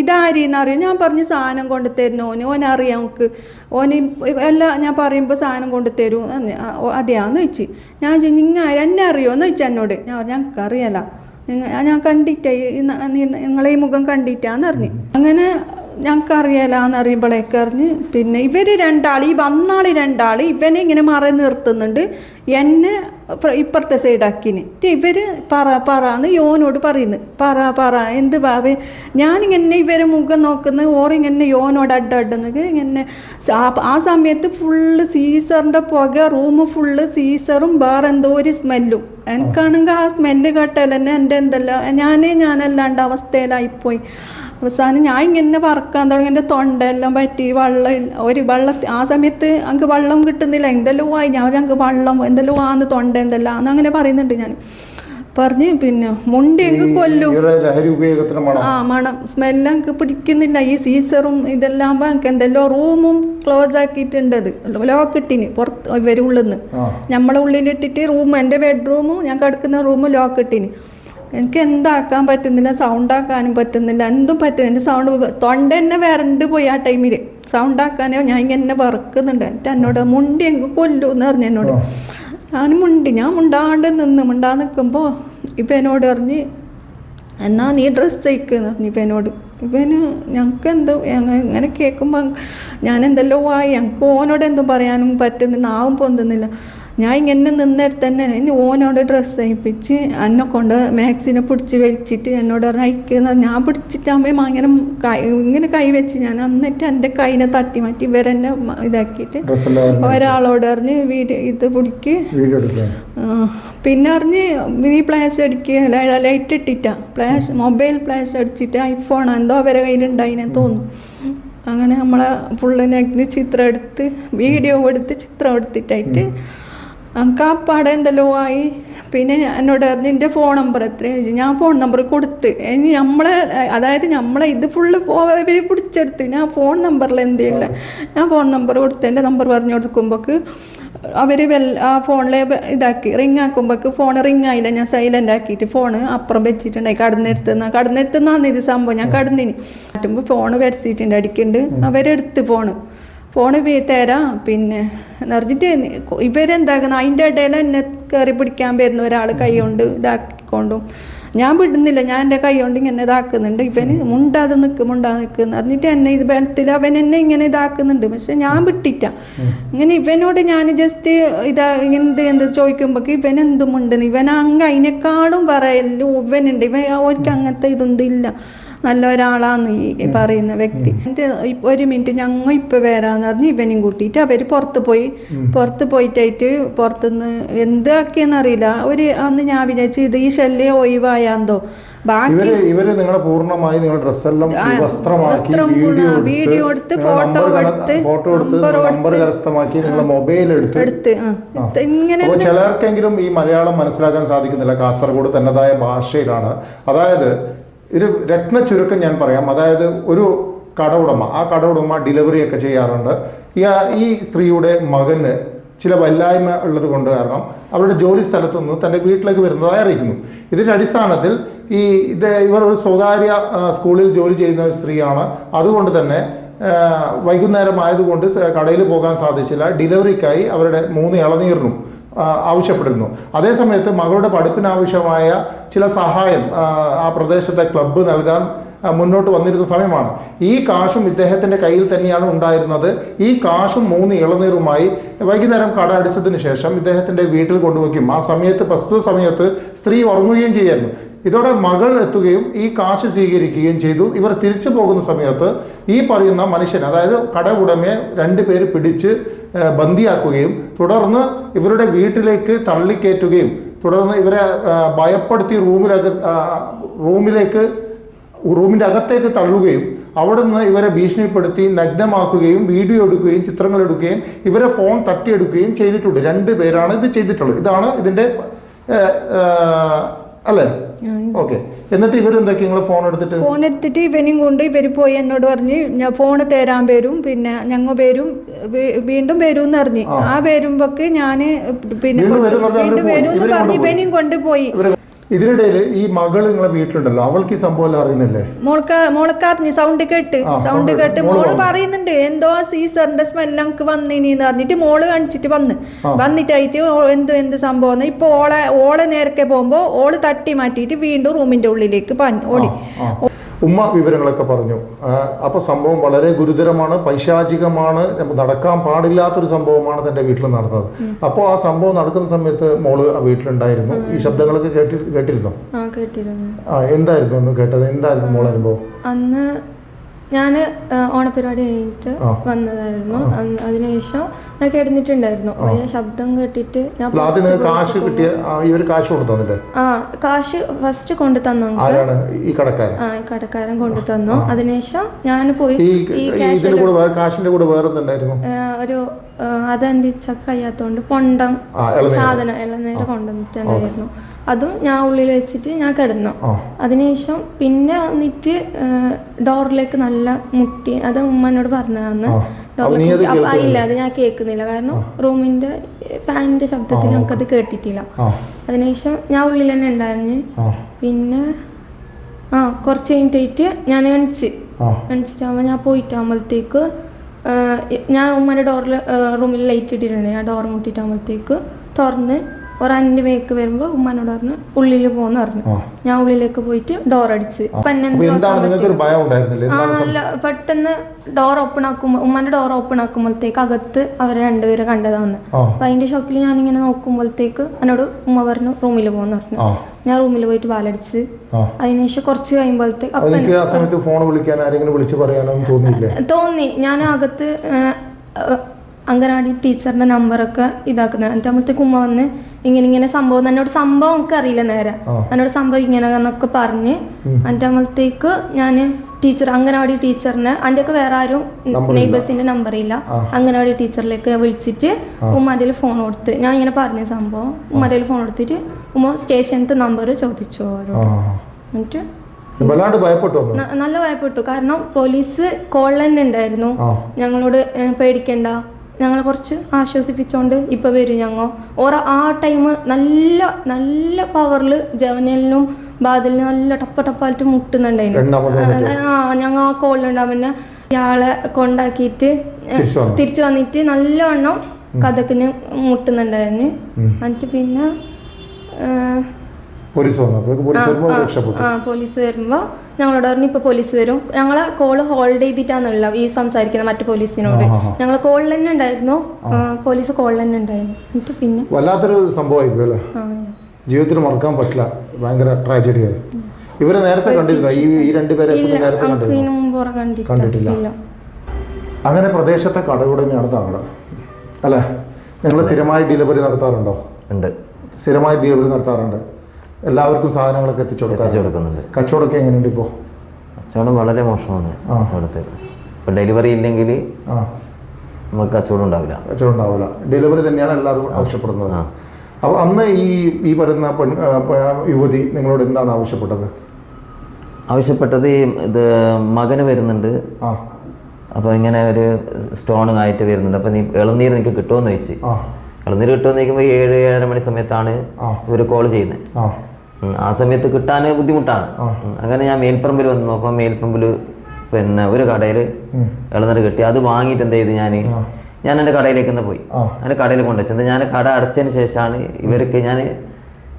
ഇതാരെന്നറിയാം. ഞാൻ പറഞ്ഞ് സാധനം കൊണ്ട് തരുന്നു ഓനറിയാം നമുക്ക് ഞാൻ പറയുമ്പോൾ സാധനം കൊണ്ട് തരൂ. അതെയാന്ന് ചോദിച്ചു. ഞാൻ എന്നെ അറിയുമോയെന്ന് ചോദിച്ചു എന്നോട്. ഞങ്ങൾക്ക് അറിയാല, ഞാൻ കണ്ടിട്ടേ നിങ്ങളെ ഈ മുഖം കണ്ടിട്ടാന്ന് പറഞ്ഞു. അങ്ങനെ ഞങ്ങൾക്ക് അറിയാലാന്ന് അറിയുമ്പോഴേക്ക് അറിഞ്ഞ് പിന്നെ ഇവർ 2 ആൾ ഈ വന്നാൾ 2 ആൾ ഇവനെ ഇങ്ങനെ മറന്ന് നിർത്തുന്നുണ്ട്. എന്നെ ഇപ്പുറത്തെ സൈഡാക്കിന് ഇവർ പറന്ന് യോനോട് പറയുന്നു. പറ എന്ത് ബാവേ. ഞാനിങ്ങനെ ഇവരെ മുഖം നോക്കുന്നു. ഓറിങ്ങനെ യോനോട് അഡ്ഡെന്നൊക്കെ ഇങ്ങനെ. ആ സമയത്ത് ഫുള്ള് സീസറിൻ്റെ പുക, റൂം ഫുള്ള് സീസറും വേറെ എന്തോ ഒരു സ്മെല്ലും. എനിക്കാണെങ്കിൽ ആ സ്മെല്ല് കേട്ടാൽ തന്നെ എൻ്റെ ഞാനല്ലാണ്ട് അവസ്ഥയിലായിപ്പോയി. അവസാനം ഞാൻ ഇങ്ങനെ വറക്കാൻ തുടങ്ങി. എൻ്റെ തൊണ്ടയെല്ലാം പറ്റി ആ സമയത്ത് ഞങ്ങൾക്ക് വെള്ളം കിട്ടുന്നില്ല. എന്തെല്ലോ ആയി ഞങ്ങൾക്ക് വെള്ളം എന്തെല്ലോ ആന്ന് തൊണ്ട എന്തെല്ലാം അങ്ങനെ പറയുന്നുണ്ട് ഞാൻ. പറഞ്ഞ് പിന്നെ മുണ്ടി എനിക്ക് കൊല്ലും. ലഹരി ഉപയോഗത്തിന് മണം സ്മെല്ല് എനിക്ക് പിടിക്കുന്നില്ല. ഈ സീസറും ഇതെല്ലാം ആകുമ്പോൾ എനിക്ക് എന്തെല്ലോ റൂമും ക്ലോസ് ആക്കിയിട്ടുണ്ടത്, ലോക്ക് ഇട്ടിന് പുറത്ത് ഇവർ ഉള്ളിന്ന് നമ്മളെ ഉള്ളിലിട്ടിട്ട് റൂം, എൻ്റെ ബെഡ്റൂമും ഞാൻ കിടക്കുന്ന റൂമും ലോക്ക് ഇട്ടിന്. എനിക്ക് എന്താക്കാൻ പറ്റുന്നില്ല, സൗണ്ടാക്കാനും പറ്റുന്നില്ല, എന്തും പറ്റുന്നില്ല. എൻ്റെ സൗണ്ട് തൊണ്ട തന്നെ വരണ്ട് പോയി ആ ടൈമിൽ. സൗണ്ടാക്കാനോ ഞാൻ ഇങ്ങനെ വറക്കുന്നുണ്ട്. എന്നിട്ട് എന്നോട് മുണ്ടി എനിക്ക് കൊല്ലൂന്ന് പറഞ്ഞു എന്നോട്. ഞാൻ മുണ്ടാണ്ട് നിൽക്കുമ്പോൾ ഇപ്പം എന്നോട് പറഞ്ഞ് എന്നാ നീ ഡ്രസ്സ് തയ്ക്കുന്ന് പറഞ്ഞു. ഇപ്പം എന്നോട് ഞങ്ങൾക്ക് എന്തോ ഇങ്ങനെ കേൾക്കുമ്പോൾ ഞാൻ എന്തെല്ലോ ആയി. ഞങ്ങൾക്ക് ഓനോട് എന്തോ പറയാനും പറ്റുന്നില്ല, നാവും പൊന്തുന്നില്ല. ഞാൻ ഇങ്ങനെ നിന്നെടുത്ത് തന്നെ ഇനി ഓനോട് ഡ്രസ്സ് തയ്പ്പിച്ച് എന്നെ കൊണ്ട് മാക്സിനെ പിടിച്ച് വലിച്ചിട്ട് എന്നോട് പറഞ്ഞ് അയക്കുന്ന. ഞാൻ പിടിച്ചിട്ടാകുമ്പോൾ ഇങ്ങനെ കൈ വെച്ച് ഞാൻ എന്നിട്ട് എൻ്റെ കൈനെ തട്ടി മാറ്റി ഇവരെന്നെ ഇതാക്കിയിട്ട് ഒരാളോട് പറഞ്ഞ് ഇത് പിടിക്ക്. പിന്നെ പറഞ്ഞ് നീ ഫ്ലാഷ് അടിക്കുക, ലൈറ്റ് ഇട്ടിട്ടാ മൊബൈൽ ഫ്ലാഷ് അടിച്ചിട്ട് ഐഫോൺ എന്തോ അവരെ കയ്യിലുണ്ടായിനെ തോന്നുന്നു. അങ്ങനെ നമ്മളെ ഫുള്ളിനെ ചിത്രം എടുത്ത് വീഡിയോ എടുത്ത് ചിത്രം എടുത്തിട്ടായിട്ട് കാപ്പാടെ എന്തെല്ലോ ആയി. പിന്നെ എന്നോട് പറഞ്ഞു എൻ്റെ ഫോൺ നമ്പർ എത്രയാണ് ചോദിച്ചു. ഞാൻ ഫോൺ നമ്പർ കൊടുത്ത്. ഇനി നമ്മളെ ഇത് ഫുള്ള് ഇവർ പിടിച്ചെടുത്ത്. ഞാൻ ഫോൺ നമ്പറിൽ എന്തെയുള്ള ഞാൻ ഫോൺ നമ്പർ കൊടുത്ത് എൻ്റെ നമ്പർ പറഞ്ഞു കൊടുക്കുമ്പോൾക്ക് അവർ ആ ഫോണിൽ ഇതാക്കി റിങ് ആക്കുമ്പോൾക്ക് ഫോൺ റിങ് ആയില്ല. ഞാൻ സൈലൻ്റ് ആക്കിയിട്ട് ഫോണ് അപ്പുറം വെച്ചിട്ടുണ്ടായി. കടന്നെടുത്തുന്നാന്ന് ഇത് സംഭവം. ഞാൻ കടന്നിന് മാറ്റുമ്പോൾ ഫോണ് ബെഡ്ഷീറ്റിൻ്റെ അടിക്കുന്നുണ്ട്. അവരെടുത്ത് ഫോണ് തരാം പിന്നെ നിറഞ്ഞിട്ട് ഇവരെന്താക്കുന്ന അതിൻ്റെ ഇടയിൽ എന്നെ കയറി പിടിക്കാൻ വരുന്ന ഒരാൾ കൈ കൊണ്ട് ഇതാക്കിക്കൊണ്ടും ഞാൻ വിടുന്നില്ല. ഞാൻ എൻ്റെ കൈ കൊണ്ട് ഇങ്ങനെ ഇതാക്കുന്നുണ്ട്. ഇവന് മുണ്ടാതെ നിൽക്കുന്ന് പറഞ്ഞിട്ട് എന്നെ ഇത് ബലത്തിൽ അവൻ എന്നെ ഇങ്ങനെ ഇതാക്കുന്നുണ്ട്. പക്ഷെ ഞാൻ വിട്ടിട്ട ഇങ്ങനെ ഇവനോട് ഞാൻ ജസ്റ്റ് എന്ത് ചോദിക്കുമ്പോൾ ഇവൻ എന്തും ഉണ്ടെന്ന്. ഇവൻ അതിനേക്കാളും പറയല്ലോ ഇവനുണ്ട്. അവർക്ക് അങ്ങനത്തെ ഇതൊന്നും ഇല്ല, നല്ല ഒരാളാന്ന് ഈ പറയുന്ന വ്യക്തി. എൻ്റെ 1 മിനിറ്റ് ഞങ്ങൾ ഇപ്പം വരാന്ന് പറഞ്ഞ് ഇവനും കൂട്ടിയിട്ട് അവർ പുറത്ത് പോയിട്ടായിട്ട് പുറത്തുനിന്ന് എന്താക്കിയെന്നറിയില്ല. അന്ന് ഞാൻ വിചാരിച്ചു ഇത് ഈ ശല്യം ഒഴിവായാന്തോ. ബാക്കി നിങ്ങളെ പൂർണ്ണമായി വീഡിയോ എടുത്ത് ഫോട്ടോ എടുത്ത് മൊബൈൽ എടുത്ത് ഇങ്ങനെ ചിലർക്കെങ്കിലും ഈ മലയാളം മനസ്സിലാക്കാൻ സാധിക്കുന്നില്ല. കാസർഗോഡ് തന്നതായ ഭാഷയിലാണ്. അതായത് ഒരു രത്ന ചുരുക്കം ഞാൻ പറയാം. അതായത് ഒരു കട ഉടമ, ആ കട ഉടമ ഡെലിവറി ഒക്കെ ചെയ്യാറുണ്ട്. ഈ സ്ത്രീയുടെ മകന് ചില വല്ലായ്മ ഉള്ളത് കൊണ്ട് കാരണം അവരുടെ ജോലി സ്ഥലത്തു നിന്ന് തൻ്റെ വീട്ടിലേക്ക് വരുന്നതായി അറിയിക്കുന്നു. ഇതിൻ്റെ അടിസ്ഥാനത്തിൽ ഇവർ ഒരു സ്വകാര്യ സ്കൂളിൽ ജോലി ചെയ്യുന്ന ഒരു സ്ത്രീയാണ്. അതുകൊണ്ട് തന്നെ വൈകുന്നേരം ആയതുകൊണ്ട് കടയിൽ പോകാൻ സാധിച്ചില്ല. ഡെലിവറിക്കായി അവരുടെ 3 ഇളനീറിനും ആവശ്യപ്പെടുന്നു. അതേസമയത്ത് മകളുടെ പഠിപ്പിനാവശ്യമായ ചില സഹായം ആ പ്രദേശത്തെ ക്ലബ്ബ് നൽകാൻ മുന്നോട്ട് വന്നിരുന്ന സമയമാണ്. ഈ കാശും ഇദ്ദേഹത്തിൻ്റെ കയ്യിൽ തന്നെയാണ് ഉണ്ടായിരുന്നത്. ഈ കാശും 3 ഇളനീറുമായി വൈകുന്നേരം കട അടിച്ചതിന് ശേഷം ഇദ്ദേഹത്തിൻ്റെ വീട്ടിൽ കൊണ്ടുവയ്ക്കും. ആ സമയത്ത് പ്രസ്തുത സമയത്ത് സ്ത്രീ ഉറങ്ങുകയും ചെയ്യായിരുന്നു. ഇതോടെ മകൾ എത്തുകയും ഈ കാശ് സ്വീകരിക്കുകയും ചെയ്തു. ഇവർ തിരിച്ചു പോകുന്ന സമയത്ത് ഈ പറയുന്ന മനുഷ്യൻ, അതായത് കട ഉടമയെ 2 പേര് പിടിച്ച് ബന്ദിയാക്കുകയും തുടർന്ന് ഇവരുടെ വീട്ടിലേക്ക് തള്ളിക്കയറ്റുകയും തുടർന്ന് ഇവരെ ഭയപ്പെടുത്തി റൂമിൻ്റെ അകത്തേക്ക് തള്ളുകയും അവിടെ നിന്ന് ഇവരെ ഭീഷണിപ്പെടുത്തി നഗ്നമാക്കുകയും വീഡിയോ എടുക്കുകയും ചിത്രങ്ങൾ എടുക്കുകയും ഇവരെ ഫോൺ തട്ടിയെടുക്കുകയും ചെയ്തിട്ടുണ്ട്. 2 പേരാണ് ഇത് ചെയ്തിട്ടുള്ളത്. ഇതാണ് ഇതിൻ്റെ അല്ലേ? ഓക്കെ. എന്നിട്ട് ഇവരെന്തൊക്കെ നിങ്ങൾ ഫോൺ എടുത്തിട്ട് ഇവനും കൊണ്ട് ഇവർ പോയി എന്നോട് പറഞ്ഞ് ഞാൻ ഫോണ് തരാൻ വരും, പിന്നെ ഞങ്ങൾ വരും, വീണ്ടും വരും എന്ന് പറഞ്ഞ്. ആ വരുമ്പോക്ക് ഞാൻ പിന്നെ വീണ്ടും വരും എന്ന് പറഞ്ഞ് ഇവനും കൊണ്ടുപോയി. ഇതിനിടയിൽ ഈ മകൾ നിങ്ങളെ വീട്ടിലുണ്ടല്ലോ, അവൾക്ക് ഈ സംഭവം അറിയുന്നില്ലേ? മോൾക്കറിഞ്ഞ് സൗണ്ട് കേട്ട് മോള് പറയുന്നുണ്ട് എന്തോ സീസറിന്റെ സ്മെല്ല് നമുക്ക് വന്നിനിന്ന് പറഞ്ഞിട്ട് മോള് കാണിച്ചിട്ട് വന്നിട്ടായിട്ട് എന്ത് സംഭവം. ഇപ്പൊ ഓളെ നേരത്തെ പോകുമ്പോ ഓള് തട്ടി മാറ്റിയിട്ട് വീണ്ടും റൂമിന്റെ ഉള്ളിലേക്ക് ഓടി. ഉമ്മ വിവരങ്ങളൊക്കെ പറഞ്ഞു. അപ്പോൾ സംഭവം വളരെ ഗുരുതരമാണ്, പൈശാചികമാണ്, നടക്കാൻ പാടില്ലാത്തൊരു സംഭവമാണ് തൻ്റെ വീട്ടിൽ നടന്നത്. അപ്പോൾ ആ സംഭവം നടക്കുന്ന സമയത്ത് മോള് ആ വീട്ടിലുണ്ടായിരുന്നു. ഈ ശബ്ദങ്ങളൊക്കെ കേട്ടിരുന്നോ? എന്തായിരുന്നു അന്ന് കേട്ടത്? എന്തായിരുന്നു മോൾ അനുഭവം? അന്ന് ഞാൻ ഓണപരിപാടി കഴിഞ്ഞിട്ട് വന്നതായിരുന്നു. അതിനുശേഷം ഞാൻ കിടന്നിട്ടുണ്ടായിരുന്നു. വലിയ ശബ്ദം കേട്ടിട്ട് കാശ് കിട്ടിയ കാശ് കൊടുത്തല്ലേ? കാശ് ഫസ്റ്റ് കൊണ്ടു തന്നു. ഈ കടക്കാരൻ കൊണ്ടു തന്നു. അതിനുശേഷം ഞാൻ പോയി കാശിന്റെ കൂടെ വേറെന്തുണ്ടായിരുന്നു? ഒരു അതെന്റെ കഴിയാത്തോണ്ട് പൊണ്ടം സാധനം എല്ലാം നേരെ കൊണ്ടുവന്നിട്ടുണ്ടായിരുന്നു. അതും ഞാൻ ഉള്ളിൽ വെച്ചിട്ട് ഞാൻ കിടന്നു. അതിനുശേഷം പിന്നെ വന്നിട്ട് ഡോറിലേക്ക് നല്ല മുട്ടി. അത് ഉമ്മ എന്നോട് പറഞ്ഞതാണ്. ഇല്ല, അത് ഞാൻ കേൾക്കുന്നില്ല, കാരണം റൂമിന്റെ ഫാനിന്റെ ശബ്ദത്തിൽ നമുക്കത് കേട്ടിട്ടില്ല. അതിനുശേഷം ഞാൻ ഉള്ളിൽ തന്നെ ഉണ്ടായിരുന്നു. പിന്നെ കുറച്ച് കഴിഞ്ഞിട്ട് ഞാൻ എണിച്ചിട്ടാകുമ്പോൾ ഞാൻ പോയിട്ടാകുമ്പോഴത്തേക്ക് ഞാൻ ഉമ്മൻ്റെ റൂമിൽ ലൈറ്റ് ഇട്ടിട്ടുണ്ട്. ഞാൻ ഡോർ മുട്ടിട്ടാകുമ്പോഴത്തേക്ക് തുറന്ന് ഒരു 5 മേക്ക് വരുമ്പോൾ ഉമ്മനോട് പറഞ്ഞു ഉള്ളിൽ പോകുന്ന പറഞ്ഞു. ഞാൻ ഉള്ളിലേക്ക് പോയിട്ട് ഡോർ അടിച്ച് പെട്ടെന്ന് ഡോർ ഓപ്പൺ ആക്കുമ്പോൾ ഉമ്മന്റെ ഡോർ ഓപ്പൺ ആക്കുമ്പോഴത്തേക്ക് അകത്ത് അവർ രണ്ടുപേരെ കണ്ടതാന്ന്. അപ്പൊ അതിന്റെ ഷോക്കിൽ ഞാനിങ്ങനെ നോക്കുമ്പോഴത്തേക്ക് എന്നോട് ഉമ്മ പറഞ്ഞു റൂമിൽ പോകുന്ന പറഞ്ഞു. ഞാൻ റൂമിൽ പോയിട്ട് വാലടിച്ച്. അതിനുശേഷം കുറച്ച് കഴിയുമ്പോഴത്തേക്ക് തോന്നി. ഞാൻ അകത്ത് അംഗനവാടി ടീച്ചറിന്റെ നമ്പറൊക്കെ ഇതാക്കുന്നത്. എന്നിട്ട് അമ്മത്തേക്ക് ഉമ്മ വന്ന് ഇങ്ങനെ സംഭവം, എന്നോട് സംഭവം ഒക്കെ അറിയില്ല നേരെ, എന്നോട് സംഭവം ഇങ്ങനെ എന്നൊക്കെ പറഞ്ഞ് എന്നിട്ട് അമ്മത്തേക്ക് ഞാൻ അംഗനവാടി ടീച്ചറിനെ, അതിൻ്റെ ഒക്കെ വേറെ ആരും നെയ്ബേഴ്സിന്റെ നമ്പർ ഇല്ല, അംഗനവാടി ടീച്ചറിലേക്ക് വിളിച്ചിട്ട് ഉമ്മാൻ്റെ ഫോൺ കൊടുത്ത് ഞാൻ ഇങ്ങനെ പറഞ്ഞ സംഭവം ഉമ്മാൻ്റെ ഫോൺ കൊടുത്തിട്ട് ഉമ്മ സ്റ്റേഷനത്തെ നമ്പർ ചോദിച്ചു. എന്നിട്ട് നല്ല ഭയപ്പെട്ടു. കാരണം പോലീസ് കോൾ തന്നെ ഉണ്ടായിരുന്നു ഞങ്ങളോട് പേടിക്കണ്ട, ഞങ്ങളെ കുറച്ച് ആശ്വസിപ്പിച്ചോണ്ട് ഇപ്പൊ വരും ഞങ്ങൾ. ആ ടൈം നല്ല നല്ല പവറിൽ ജവനലിനും ബാദലിനും നല്ല ടപ്പായിട്ട് മുട്ടുന്നുണ്ടായിരുന്നു. ഞങ്ങൾ ആ കോളിലുണ്ടാവും. പിന്നെ ഇയാളെ കൊണ്ടാക്കിയിട്ട് തിരിച്ചു വന്നിട്ട് നല്ലവണ്ണം കഥക്കിന് മുട്ടുന്നുണ്ടായിരുന്നു. എന്നിട്ട് പിന്നെ പോലീസ് വരുമ്പോ ഞങ്ങളോട് പറഞ്ഞു ഇപ്പൊ പോലീസ് വരും. ഞങ്ങളെ കോള് ഹോൾഡ് ചെയ്തിട്ടാണുള്ള ഈ സംസാരിക്കുന്ന മറ്റു പോലീസിനോട്. ഞങ്ങളെ കോളിൽ തന്നെ ഉണ്ടായിരുന്നു, പോലീസ് കോളിൽ തന്നെ ഉണ്ടായിരുന്നു. എന്നിട്ട് പിന്നെ വല്ലാത്തൊരു സംഭവമായി ജീവിതത്തിൽ മറക്കാൻ പറ്റില്ല, ഭയങ്കര ട്രാജഡിയായി. ഇവരെ നേരത്തെ കണ്ടിരുന്നോ? ഈ രണ്ടുപേരെ കണ്ടിട്ടില്ല. അങ്ങനെ പ്രദേശത്തെ കടയുടമയാണ് താങ്കൾ അല്ലേ? നിങ്ങൾ സ്ഥിരമായി ഡെലിവറി നടത്താറുണ്ടോ? ഉണ്ട്, സ്ഥിരമായി ഡെലിവറി നടത്താറുണ്ട്. എല്ലാവർക്കും സാധനങ്ങളൊക്കെ എത്തിച്ചു കൊടുക്കുന്നുണ്ട്. കച്ചവടമൊക്കെ എങ്ങനെയുണ്ട് ഇപ്പോൾ? കച്ചവടം വളരെ മോശമാണ്. കച്ചവടത്തിൽ ഇപ്പോൾ ഡെലിവറി ഇല്ലെങ്കിൽ നമുക്ക് കച്ചവടം ഉണ്ടാവില്ല. ഡെലിവറി തന്നെയാണ് എല്ലാവരും ആവശ്യപ്പെടുന്നത്. അപ്പോൾ അന്ന് ഈ പറയുന്ന യുവതി നിങ്ങളോട് എന്താണ് ആവശ്യപ്പെട്ടത്? ഇത് മകന് വരുന്നുണ്ട്, അപ്പോൾ ഇങ്ങനെ ഒരു സ്റ്റോൺ ആയിട്ട് വരുന്നുണ്ട്, അപ്പോൾ നീ ഇളനീര് നിനക്ക് കിട്ടുമെന്ന് ചോദിച്ചു. ഇളനീര് കിട്ടുമെന്ന് ചോദിക്കുമ്പോൾ 7-7:30 മണി സമയത്താണ് ഇവർ കോൾ ചെയ്യുന്നത്. ആ സമയത്ത് കിട്ടാൻ ബുദ്ധിമുട്ടാണ്. അങ്ങനെ ഞാൻ മേൽപ്പറമ്പിൽ വന്ന് നോക്കുമ്പോൾ മേൽപ്പറമ്പിൽ പിന്നെ ഒരു കടയിൽ ഇളനീര് കിട്ടി. അത് വാങ്ങിയിട്ട് എന്ത് ചെയ്ത് ഞാൻ എൻ്റെ കടയിലേക്ക് തന്നെ പോയി. എൻ്റെ കടയിൽ കൊണ്ടുവച്ചത് ഞാൻ കട അടച്ചതിന് ശേഷമാണ് ഇവർക്ക് ഞാൻ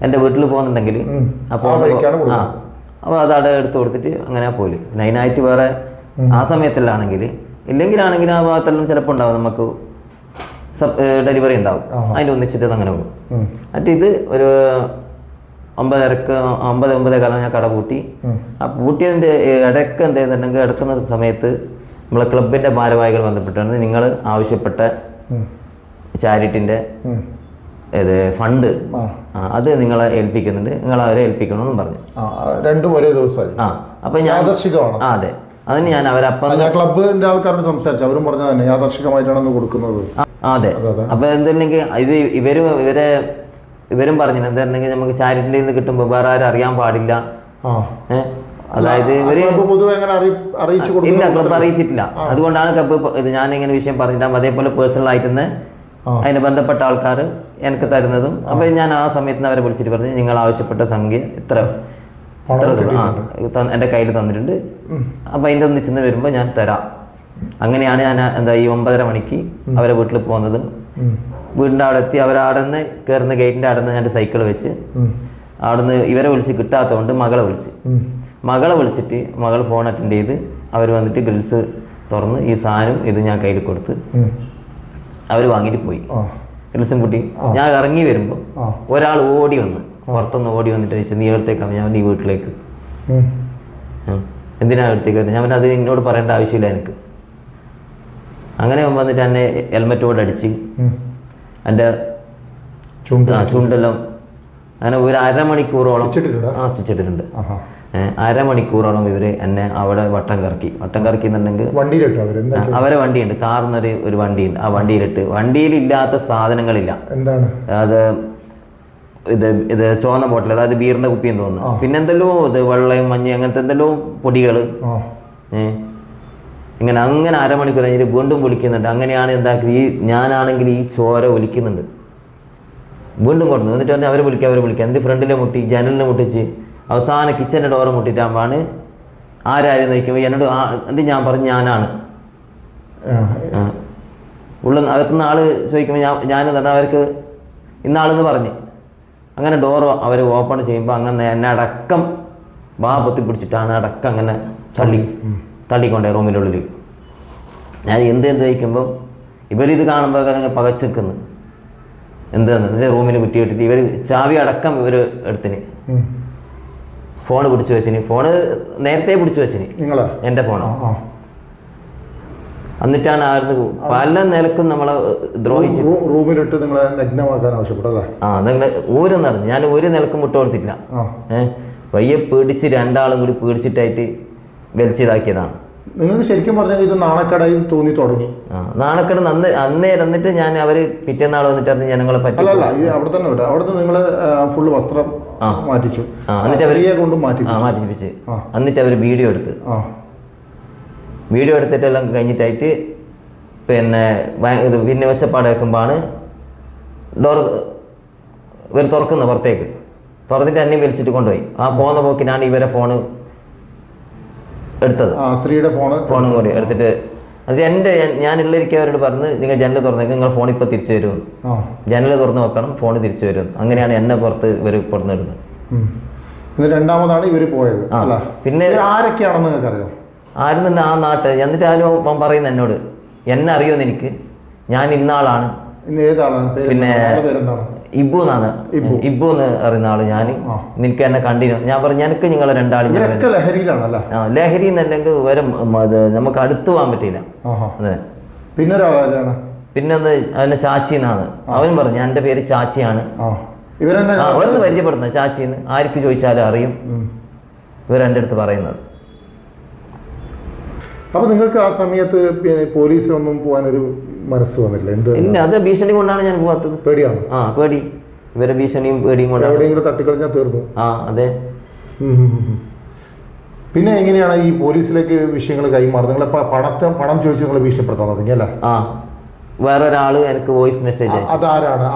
എൻ്റെ വീട്ടിൽ പോകുന്നുണ്ടെങ്കിൽ അപ്പോൾ അപ്പോൾ അത് അവിടെ എടുത്ത് കൊടുത്തിട്ട് അങ്ങനെ പോലും. പിന്നെ അതിനായിട്ട് വേറെ ആ സമയത്തിലാണെങ്കിൽ ഇല്ലെങ്കിലാണെങ്കിൽ ആ ഭാഗത്തെല്ലാം ചിലപ്പോൾ ഉണ്ടാവും, നമുക്ക് ഡെലിവറി ഉണ്ടാവും, അതിൻ്റെ ഒന്നിച്ചിട്ട് അങ്ങനെ പോകും. എന്നിട്ട് ഇത് ഒരു 9:15 ഞാൻ കട പൂട്ടി. ആ പൂട്ടിയതിൻ്റെ ഇടയ്ക്ക് എന്ത് ചെയ്യുന്നുണ്ടെങ്കിൽ എടുക്കുന്ന സമയത്ത് നമ്മളെ ക്ലബിൻ്റെ ഭാരവാഹികൾ ബന്ധപ്പെട്ടാണ് നിങ്ങൾ ആവശ്യപ്പെട്ട ചാരിറ്റിൻ്റെ ഫണ്ട് അത് നിങ്ങളെ ഏൽപ്പിക്കുന്നുണ്ട്, നിങ്ങൾ അവരെ ഏൽപ്പിക്കണമെന്നും പറഞ്ഞു. രണ്ടും ഒരേ ദിവസമായി. അപ്പം ഞാൻ അതെ, അതിന് ഞാൻ ക്ലബിന്റെ ആൾക്കാരോട് സംസാരിച്ചു, അവരും പറഞ്ഞ തന്നെ യാദർശികമായിട്ടാണ് കൊടുക്കുന്നത്. അതെ. അപ്പൊ എന്തുണ്ടെങ്കിൽ ഇത് ഇവരും പറഞ്ഞു എന്തായിരുന്നെങ്കിൽ നമുക്ക് ചാരിറ്റിയിൽ നിന്ന് കിട്ടുമ്പോൾ വേറെ ആരും അറിയാൻ പാടില്ല. അതായത് ഇവര് ഇല്ല, ക്ലബ് അറിയിച്ചിട്ടില്ല. അതുകൊണ്ടാണ് ക്ലബ് ഇത് ഞാനിങ്ങനെ വിഷയം പറഞ്ഞിട്ടാകുമ്പോൾ അതേപോലെ പേഴ്സണൽ ആയിട്ട് തന്നെ അതിന് ബന്ധപ്പെട്ട ആൾക്കാർ എനിക്ക് തരുന്നതും. അപ്പൊ ഞാൻ ആ സമയത്ത് അവരെ വിളിച്ചിട്ട് പറഞ്ഞു നിങ്ങൾ ആവശ്യപ്പെട്ട സംഖ്യ ഇത്ര എൻ്റെ കയ്യിൽ തന്നിട്ടുണ്ട്, അപ്പം അതിൻ്റെ ഒന്നിച്ചെന്ന് വരുമ്പോൾ ഞാൻ തരാം. അങ്ങനെയാണ് ഞാൻ ഈ 9:30 മണിക്ക് അവരെ വീട്ടിൽ പോകുന്നതും വീടിൻ്റെ അവിടെ എത്തി. അവരവിടെ നിന്ന് കയറുന്ന ഗേറ്റിൻ്റെ അവിടെ നിന്ന് ഞാൻ സൈക്കിൾ വെച്ച് അവിടെ നിന്ന് ഇവരെ വിളിച്ച് കിട്ടാത്തതുകൊണ്ട് മകളെ വിളിച്ചിട്ട് മകൾ ഫോൺ അറ്റൻഡ് ചെയ്ത് അവർ വന്നിട്ട് ഗ്രിൽസ് തുറന്ന് ഈ സാധനം ഇത് ഞാൻ കയ്യിൽ കൊടുത്ത് അവർ വാങ്ങിയിട്ട് പോയി. ഗ്രിൽസും കുട്ടി ഞാൻ ഇറങ്ങി വരുമ്പോൾ ഒരാൾ ഓടി വന്ന് പുറത്തുനിന്ന് ഓടി വന്നിട്ട് ചോദിച്ചു നീ എവിടത്തേക്കാണ്? ഞാൻ ഈ വീട്ടിലേക്ക്. എന്തിനാണ് എടുത്തേക്ക് വരുന്നത്? ഞാൻ അത് എന്നോട് പറയേണ്ട ആവശ്യമില്ല എനിക്ക്. അങ്ങനെ വന്നിട്ട് എന്നെ ഹെൽമെറ്റോട് അടിച്ച് എൻ്റെ ചുണ്ടെല്ലാം അങ്ങനെ ഒരു അരമണിക്കൂറോളം സ്റ്റിച്ചിട്ടിട്ടുണ്ട്. അരമണിക്കൂറോളം ഇവര് എന്നെ അവിടെ വട്ടം കറക്കി എന്നുണ്ടെങ്കിൽ അവരെ വണ്ടിയുണ്ട്, താർന്നൊരു ഒരു വണ്ടിയുണ്ട്. ആ വണ്ടിയിലിട്ട് വണ്ടിയിലില്ലാത്ത സാധനങ്ങളില്ല. അത് ഇത് ചുവന്ന ബോട്ടിൽ, അതായത് ബീറിൻ്റെ കുപ്പിയെന്ന് തോന്നുന്നു. പിന്നെ എന്തെല്ലോ ഇത് വെള്ളം മഞ്ഞ് അങ്ങനത്തെ എന്തെല്ലോ പൊടികൾ. അങ്ങനെ അരമണിക്കൂർ കഴിഞ്ഞിട്ട് വീണ്ടും വിളിക്കുന്നുണ്ട്. അങ്ങനെയാണ് എന്താക്കി ഞാനാണെങ്കിൽ ഈ ചോര ഒലിക്കുന്നുണ്ട്. വീണ്ടും കൊടുത്തു. എന്നിട്ട് പറഞ്ഞാൽ അവരെ വിളിക്കുക. എന്നിട്ട് ഫ്രണ്ടിലെ മുട്ടി, ജനലിനെ മുട്ടിച്ച് അവസാനം കിച്ചൻ്റെ ഡോറ് മുട്ടിയിട്ടാകുമ്പോഴാണ് ആരാരും നോക്കുമ്പോൾ എന്നോട് എന്നിട്ട് ഞാൻ പറഞ്ഞു ഞാനാണ്. അകത്തുനിന്ന് ആൾ ചോദിക്കുമ്പോൾ ഞാൻ തന്നെ അവർക്ക് ഇന്നാളെന്ന് പറഞ്ഞ് അങ്ങനെ ഡോറ് അവർ ഓപ്പൺ ചെയ്യുമ്പോൾ അങ്ങനെ എന്നെ അടക്കം പൊത്തി പിടിച്ചിട്ടാണ് അടക്കം അങ്ങനെ തള്ളിക്കൊണ്ടേ റൂമിനുള്ളിൽ. ഞാൻ എന്ത് ചോദിക്കുമ്പം ഇവരിത് കാണുമ്പോൾ അങ്ങനെ പകച്ച് നിൽക്കുന്നു. എന്താന്ന് എൻ്റെ റൂമിൽ കുറ്റി ഇട്ടിട്ട് ഇവർ ചാവി അടക്കം ഇവർ എടുത്തിന്. ഫോണ് പിടിച്ചു വെച്ചിന്. ഫോണ് നേരത്തെ പിടിച്ചു വെച്ചിന്, എൻ്റെ ഫോണ്. എന്നിട്ടാണ് ആയിരുന്നു പല നിലക്കും നമ്മളെ ദ്രോഹിച്ചു. റൂമിലിട്ട് നിങ്ങളെ നഗ്നമാക്കാൻ ആവശ്യപ്പെട്ടല്ലേ? നിങ്ങൾ ഊരെന്ന് പറഞ്ഞു. ഞാൻ ഒരു നിലക്കും വിട്ടു കൊടുത്തില്ല. പയ്യെ പേടിച്ച് രണ്ടാളും കൂടി പേടിച്ചിട്ടായിട്ട് വലിച്ചിതാക്കിയതാണ്. നിങ്ങൾക്ക് ശരിക്കും പറഞ്ഞാൽ ഇത് നാണക്കേടായി തോന്നി തുടങ്ങി. നാണക്കേട് അന്നേ എന്നിട്ട് ഞാൻ അവര് പിറ്റേന്നാൾ വന്നിട്ടായിരുന്നു ജനങ്ങളെ പറ്റി. അല്ല, അവിടെ തന്നെ വിട്ടു. അവിടെ നിന്ന് നിങ്ങള് ഫുള്ള് വസ്ത്രം മാറ്റിച്ചു. എന്നിട്ട് അവരെ കൊണ്ട് മാറ്റിപ്പിച്ച് എന്നിട്ട് അവര് വീഡിയോ എടുത്തിട്ടെല്ലാം കഴിഞ്ഞിട്ടായിട്ട് പിന്നെ ഒച്ചപ്പാട് വെക്കുമ്പോഴാണ് ഡോർ ഇവർ തുറക്കുന്നത്. പുറത്തേക്ക് തുറന്നിട്ട് എന്നെ വലിച്ചിട്ട് കൊണ്ടുപോയി. പോകുന്ന പോക്കിനാണ് ഇവരെ ഫോണ് എടുത്തത്. സ്ത്രീയുടെ ഫോണും കൂടി എടുത്തിട്ട് അത് ഞാനുള്ളിരിക്കുക അവരോട് പറഞ്ഞ് നിങ്ങൾ ജനൽ തുറന്നേക്ക്, നിങ്ങൾ ഫോൺ ഇപ്പോൾ തിരിച്ചു വരും, ജനൽ തുറന്ന് വെക്കണം, ഫോൺ തിരിച്ചു വരും. അങ്ങനെയാണ് എന്നെ പുറത്ത് ഇവർ പുറത്തിടുന്നത്. രണ്ടാമതാണ് ഇവർ പോയത്. പിന്നെ ആരൊക്കെയാണെന്ന് നിങ്ങൾക്ക് അറിയാം? ആരും തന്നെ ആ നാട്ട്. എന്നിട്ട് ആരും പറയുന്നത് എന്നോട് എന്നെ അറിയുമെന്ന് എനിക്ക്, ഞാൻ ഇന്നാളാണ്. പിന്നെ ഇബു എന്നാണ്, ഇബു എന്ന് അറിയുന്ന ആള്. ഞാൻ നിനക്ക് എന്നെ കണ്ടിന്യൂ. ഞാൻ പറഞ്ഞു എനിക്ക് നിങ്ങളെ രണ്ടാളും ലഹരി എന്നല്ലെങ്കിൽ വരെ നമുക്ക് അടുത്ത് പോകാൻ പറ്റില്ല. അതെ. പിന്നെ ഒന്ന് അവന്റെ ചാച്ചി എന്നാണ്. അവനും പറഞ്ഞു എൻ്റെ പേര് ചാച്ചിയാണ്. അവരൊന്ന് പരിചയപ്പെടുന്നത് ചാച്ചിന്ന്. ആർക്ക് ചോദിച്ചാലും അറിയും ഇവരെൻ്റെ അടുത്ത് പറയുന്നത്. അപ്പൊ നിങ്ങൾക്ക് ആ സമയത്ത് പോലീസിലൊന്നും പോകാനൊരു മനസ്സ് വന്നില്ല? ഇല്ല, അത് ഭീഷണി കൊണ്ടാണ് ഞാൻ പോകാത്തത്. പേടിയാണ്? പേടി. ഇവരെ ഭീഷണിയും പേടിയും കൊണ്ടാണ്. എവിടെയെങ്കിലും തട്ടിക്കളിഞ്ഞാൽ തീർന്നു. അതെ. പിന്നെ എങ്ങനെയാണ് ഈ പോലീസിലേക്ക് വിഷയങ്ങൾ കൈമാറുന്നത്? നിങ്ങളെ പണം ചോദിച്ച് നിങ്ങൾ ഭീഷണിപ്പെടുത്താൻ തുടങ്ങിയല്ലേ? വേറൊരാള് എനിക്ക് വോയിസ് മെസ്സേജ് അയച്ചു. അതാരാണ്?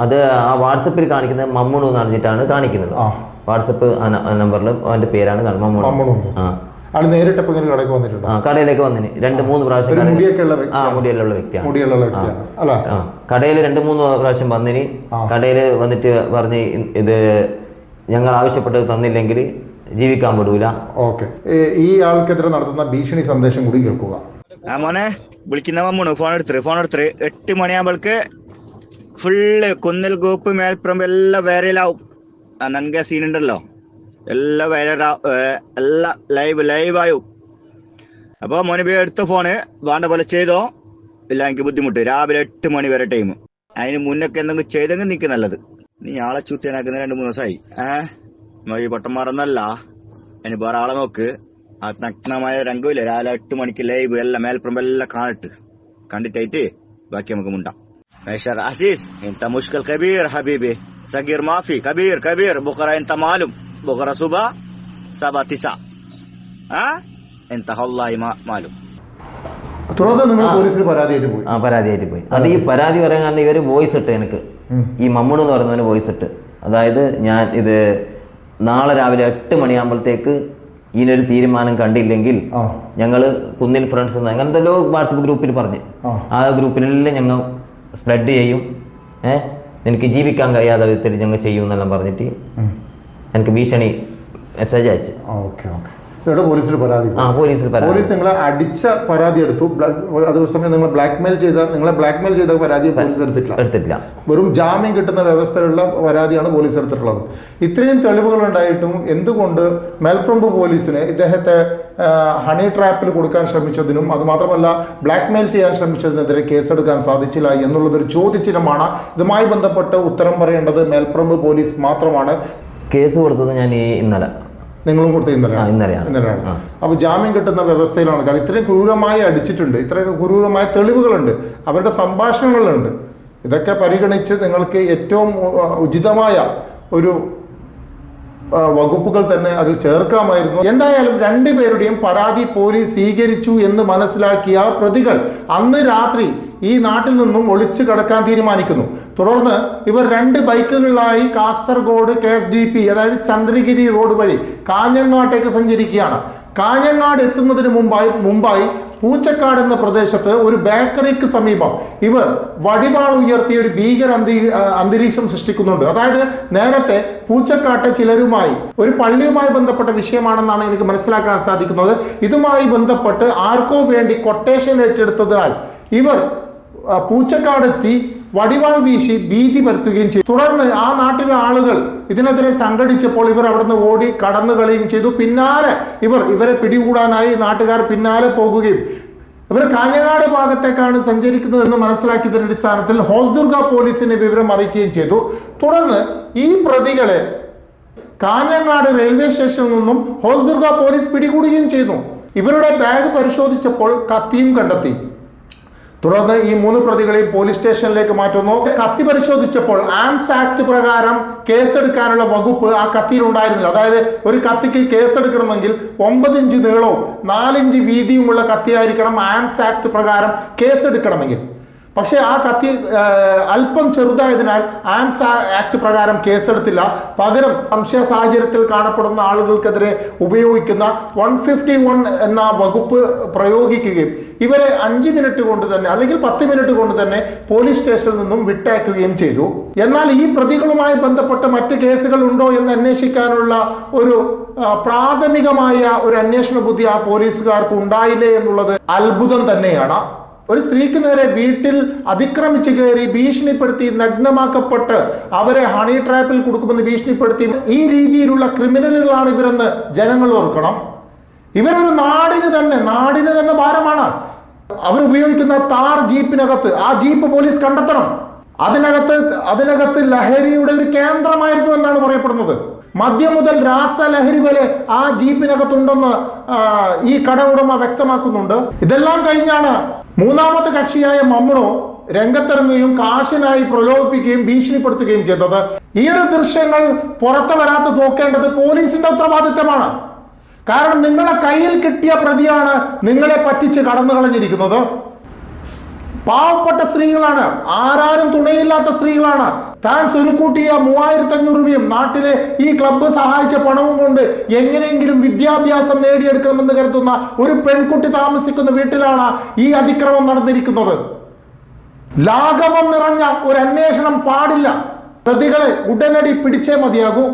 അത് ആ വാട്സപ്പിൽ കാണിക്കുന്നത് മമ്മൂണു എന്ന് പറഞ്ഞിട്ടാണ് കാണിക്കുന്നത്. വാട്സപ്പ് നമ്പറിൽ അവന്റെ പേരാണ് മമ്മൂണു. നേരിട്ടപ്പോ കടയിലേക്ക് വന്നിട്ടുണ്ട്. കടയിലേക്ക് വന്നിന് 2-3 പ്രാവശ്യം. മുടിയുള്ള വ്യക്തിയാണ്. കടയിൽ 2-3 പ്രാവശ്യം വന്നിന്. കടയിൽ വന്നിട്ട് പറഞ്ഞ് ഇത് ഞങ്ങൾ ആവശ്യപ്പെട്ടത് തന്നില്ലെങ്കിൽ ജീവിക്കാൻ വിടൂല. ഓക്കെ. ഈ ആൾക്കെതിരെ നടത്തുന്ന ഭീഷണി സന്ദേശം കൂടി കേൾക്കുക. മോനെ വിളിക്കുന്ന മമ്മൂണ് ഫോൺ എടുത്തിട്ട് 8 മണിയാകുമ്പോൾക്ക് ഫുള്ള് കുന്നൽ ഗോപ്പ് മേൽപ്പുറം എല്ലാം വൈറലാവും. നൻക സീനുണ്ടല്ലോ എല്ലാം എല്ലാം ലൈവായും. അപ്പോൾ മോനെ എടുത്ത ഫോണ് വേണ്ട പോലെ ചെയ്തോ, ഇല്ല എനിക്ക് ബുദ്ധിമുട്ട്. രാവിലെ 8 മണി വരെ ടൈം. അതിന് മുന്നൊക്കെ എന്തെങ്കിലും ചെയ്തെങ്കിൽ നിൽക്ക് നല്ലത്. നീ ആളെ ചുറ്റിനാക്കുന്ന 2-3 ദിവസമായി. ഈ പൊട്ടന്മാരൊന്നല്ല, അതിന് വേറെ ആളെ നോക്ക്. ആ നഗ്നമായ രംഗമില്ല, രാവിലെ 8 മണിക്ക് ലൈവ് എല്ലാം മേൽപ്പുറം എല്ലാം കണ്ടിട്ടായിട്ട് ബാക്കി നമുക്ക് മുണ്ടാം. അസീസ് انت مشكل كبير حبيبي صغير ما في كبير بكره انت معلوم بكره صبح 7-9 انت والله معلوم. പരാതിയായിട്ട് പോയി. അത് ഈ പരാതി പറയാൻ കാരണം ഇവര് വോയിസ് ഇട്ട് എനിക്ക്, ഈ മമ്മൂണ് എന്ന് പറയുന്നവന് വോയിസ് ഇട്ട്. അതായത് ഞാൻ ഇത് നാളെ രാവിലെ 8 മണിയാകുമ്പോഴത്തേക്ക് ഇതിനൊരു തീരുമാനം കണ്ടില്ലെങ്കിൽ ഞങ്ങൾ കുന്നിൽ ഫ്രണ്ട്സ് അങ്ങനത്തെ വാട്സപ്പ് ഗ്രൂപ്പിൽ പറഞ്ഞ് ആ ഗ്രൂപ്പിലെല്ലാം ഞങ്ങൾ സ്പ്രെഡ് ചെയ്യും. എനിക്ക് ജീവിക്കാൻ കഴിയാത്ത വിധത്തിൽ ഞങ്ങൾ ചെയ്യും എന്നെല്ലാം പറഞ്ഞിട്ട് എനിക്ക് ഭീഷണി മെസ്സേജ് അയച്ചു. പോലീസിൽ പരാതി. പോലീസ് നിങ്ങളെ അടിച്ച പരാതി എടുത്തു. അതേസമയം നിങ്ങളെ ബ്ലാക്ക്മെയിൽ ചെയ്ത പരാതി പോലീസ് എടുത്തിട്ടില്ല. വെറും ജാമ്യം കിട്ടുന്ന വ്യവസ്ഥയുള്ള പരാതിയാണ് പോലീസ് എടുത്തിട്ടുള്ളത്. ഇത്രയും തെളിവുകൾ ഉണ്ടായിട്ടും എന്തുകൊണ്ട് മേൽപ്പറമ്പ് പോലീസിന് ഇദ്ദേഹത്തെ ഹണി ട്രാപ്പിൽ കൊടുക്കാൻ ശ്രമിച്ചതിനും അതുമാത്രമല്ല ബ്ലാക്ക്മെയിൽ ചെയ്യാൻ ശ്രമിച്ചതിനെതിരെ കേസെടുക്കാൻ സാധിച്ചില്ല എന്നുള്ളതൊരു ചോദ്യചിഹ്നമാണ്. ഇതുമായി ബന്ധപ്പെട്ട് ഉത്തരം പറയേണ്ടത് മേൽപ്പറമ്പ് പോലീസ് മാത്രമാണ്. കേസ് കൊടുത്തത് ഞാൻ ഇന്നലെ. നിങ്ങളും കൊടുത്ത ഇന്നലെയാണ്. അപ്പൊ ജാമ്യം കിട്ടുന്ന വ്യവസ്ഥയിലാണ്. കാരണം ഇത്രയും ക്രൂരമായി അടിച്ചിട്ടുണ്ട്, ഇത്രയും ക്രൂരമായ തെളിവുകളുണ്ട്, അവരുടെ സംഭാഷണങ്ങളുണ്ട്. ഇതൊക്കെ പരിഗണിച്ച് നിങ്ങൾക്ക് ഏറ്റവും ഉചിതമായ ഒരു വകുപ്പുകൾ തന്നെ അതിൽ ചേർക്കാമായിരുന്നു. എന്തായാലും രണ്ടുപേരുടെയും പരാതി പോലീസ് സ്വീകരിച്ചു എന്ന് മനസ്സിലാക്കിയ പ്രതികൾ അന്ന് രാത്രി ഈ നാട്ടിൽ നിന്നും ഒളിച്ചു കടക്കാൻ തീരുമാനിക്കുന്നു. തുടർന്ന് ഇവർ 2 ബൈക്കുകളിലായി കാസർഗോഡ് KSDP അതായത് ചന്ദ്രഗിരി റോഡ് വഴി കാഞ്ഞങ്ങാട്ടേക്ക് സഞ്ചരിക്കുകയാണ്. കാഞ്ഞങ്ങാട് എത്തുന്നതിന് മുമ്പായി പൂച്ചക്കാട് എന്ന പ്രദേശത്ത് ഒരു ബേക്കറിക്ക് സമീപം ഇവർ വടിവാൾ ഉയർത്തിയ ഒരു ഭീകര അന്തരീക്ഷം സൃഷ്ടിക്കുന്നുണ്ട്. അതായത് നേരത്തെ പൂച്ചക്കാട്ടെ ചിലരുമായി ഒരു പള്ളിയുമായി ബന്ധപ്പെട്ട വിഷയമാണെന്നാണ് എനിക്ക് മനസ്സിലാക്കാൻ സാധിക്കുന്നത്. ഇതുമായി ബന്ധപ്പെട്ട് ആർക്കോ വേണ്ടി കൊട്ടേഷൻ ഏറ്റെടുത്തതിനാൽ ഇവർ പൂച്ചക്കാടെത്തി വടിവാൾ വീശി ഭീതി പരത്തുകയും ചെയ്തു. തുടർന്ന് ആ നാട്ടിലെ ആളുകൾ ഇതിനെതിരെ സംഘടിച്ചപ്പോൾ ഇവർ അവിടുന്ന് ഓടി കടന്നു കളയുകയും ചെയ്തു. പിന്നാലെ ഇവരെ പിടികൂടാനായി നാട്ടുകാർ പിന്നാലെ പോകുകയും ഇവർ കാഞ്ഞങ്ങാട് ഭാഗത്തേക്കാണ് സഞ്ചരിക്കുന്നതെന്ന് മനസ്സിലാക്കിയതിന്റെ അടിസ്ഥാനത്തിൽ ഹോസ്ദുർഗ പോലീസിനെ വിവരം അറിയിക്കുകയും ചെയ്തു. തുടർന്ന് ഈ പ്രതികളെ കാഞ്ഞങ്ങാട് റെയിൽവേ സ്റ്റേഷനിൽ നിന്നും ഹോസ്ദുർഗ പോലീസ് പിടികൂടുകയും ചെയ്തു. ഇവരുടെ ബാഗ് പരിശോധിച്ചപ്പോൾ കത്തിയും കണ്ടെത്തി. തുടർന്ന് ഈ 3 പ്രതികളെയും പോലീസ് സ്റ്റേഷനിലേക്ക് മാറ്റുന്നു. കത്തി പരിശോധിച്ചപ്പോൾ ആംസ് ആക്ട് പ്രകാരം കേസെടുക്കാനുള്ള വകുപ്പ് ആ കത്തിയിൽ ഉണ്ടായിരുന്നില്ല. അതായത് ഒരു കത്തിക്ക് കേസെടുക്കണമെങ്കിൽ 9 ഇഞ്ച് നീളവും 4 ഇഞ്ച് വീതിയുമുള്ള കത്തിയായിരിക്കണം ആംസ് ആക്ട് പ്രകാരം കേസെടുക്കണമെങ്കിൽ. പക്ഷേ ആ കത്തി അല്പം ചെറുതായതിനാൽ ആംസ് ആക്ട് പ്രകാരം കേസെടുത്തില്ല. പകരം സംശയ സാഹചര്യത്തിൽ കാണപ്പെടുന്ന ആളുകൾക്കെതിരെ ഉപയോഗിക്കുന്ന 151 എന്ന വകുപ്പ് പ്രയോഗിക്കുകയും ഇവരെ 5 മിനിറ്റ് കൊണ്ട് തന്നെ അല്ലെങ്കിൽ 10 മിനിറ്റ് കൊണ്ട് തന്നെ പോലീസ് സ്റ്റേഷനിൽ നിന്നും വിട്ടയക്കുകയും ചെയ്തു. എന്നാൽ ഈ പ്രതികളുമായി ബന്ധപ്പെട്ട മറ്റ് കേസുകൾ ഉണ്ടോ എന്ന് അന്വേഷിക്കാനുള്ള ഒരു പ്രാഥമികമായ ഒരു അന്വേഷണ ബുദ്ധി ആ പോലീസുകാർക്ക് ഉണ്ടായില്ലേ എന്നുള്ളത് അത്ഭുതം തന്നെയാണ്. ഒരു സ്ത്രീക്ക് നേരെ വീട്ടിൽ അതിക്രമിച്ച് കയറി ഭീഷണിപ്പെടുത്തി നഗ്നമാക്കപ്പെട്ട് അവരെ ഹണി ട്രാപ്പിൽ കൊടുക്കുമെന്ന് ഭീഷണിപ്പെടുത്തി ഈ രീതിയിലുള്ള ക്രിമിനലുകളാണ് ഇവരെന്ന് ജനങ്ങൾ ഓർക്കണം. ഇവരൊരു നാടിന് തന്നെ ഭാരമാണ്. അവരുപയോഗിക്കുന്ന താർ ജീപ്പിനകത്ത് ആ ജീപ്പ് പോലീസ് കണ്ടെത്തണം. അതിനകത്ത് ലഹരിയുടെ ഒരു കേന്ദ്രമായിരുന്നു എന്നാണ് പറയപ്പെടുന്നത്. മദ്യം മുതൽ രാസലഹരി വരെ ആ ജീപ്പിനകത്തുണ്ടെന്ന് ഈ കട ഉടമ വ്യക്തമാക്കുന്നുണ്ട്. ഇതെല്ലാം കഴിഞ്ഞാണ് 3ാമത്തെ കക്ഷിയായ മമ്മണോ രംഗത്തിറങ്ങുകയും കാശിനായി പ്രലോഭിപ്പിക്കുകയും ഭീഷണിപ്പെടുത്തുകയും ചെയ്തത്. ഈ ഒരു ദൃശ്യങ്ങൾ പുറത്തു വരാത്ത നോക്കേണ്ടത് പോലീസിന്റെ ഉത്തരവാദിത്തമാണ്. കാരണം നിങ്ങളെ കയ്യിൽ കിട്ടിയ പ്രതിയാണ് നിങ്ങളെ പറ്റിച്ച് കടന്നു കളഞ്ഞിരിക്കുന്നത്. പാവപ്പെട്ട സ്ത്രീകളാണ്, ആരാരും തുണയില്ലാത്ത സ്ത്രീകളാണ്. താൻ സ്വരുക്കൂട്ടിയ 3500 രൂപയും നാട്ടിലെ ഈ ക്ലബ്ബ് സഹായിച്ച പണവും കൊണ്ട് എങ്ങനെയെങ്കിലും വിദ്യാഭ്യാസം നേടിയെടുക്കണമെന്ന് കരുതുന്ന ഒരു പെൺകുട്ടി താമസിക്കുന്ന വീട്ടിലാണ് ഈ അതിക്രമം നടന്നിരിക്കുന്നത്. ലാഘവം നിറഞ്ഞ ഒരു അന്വേഷണം പാടില്ല. പ്രതികളെ ഉടനടി പിടിച്ചേ മതിയാകൂ.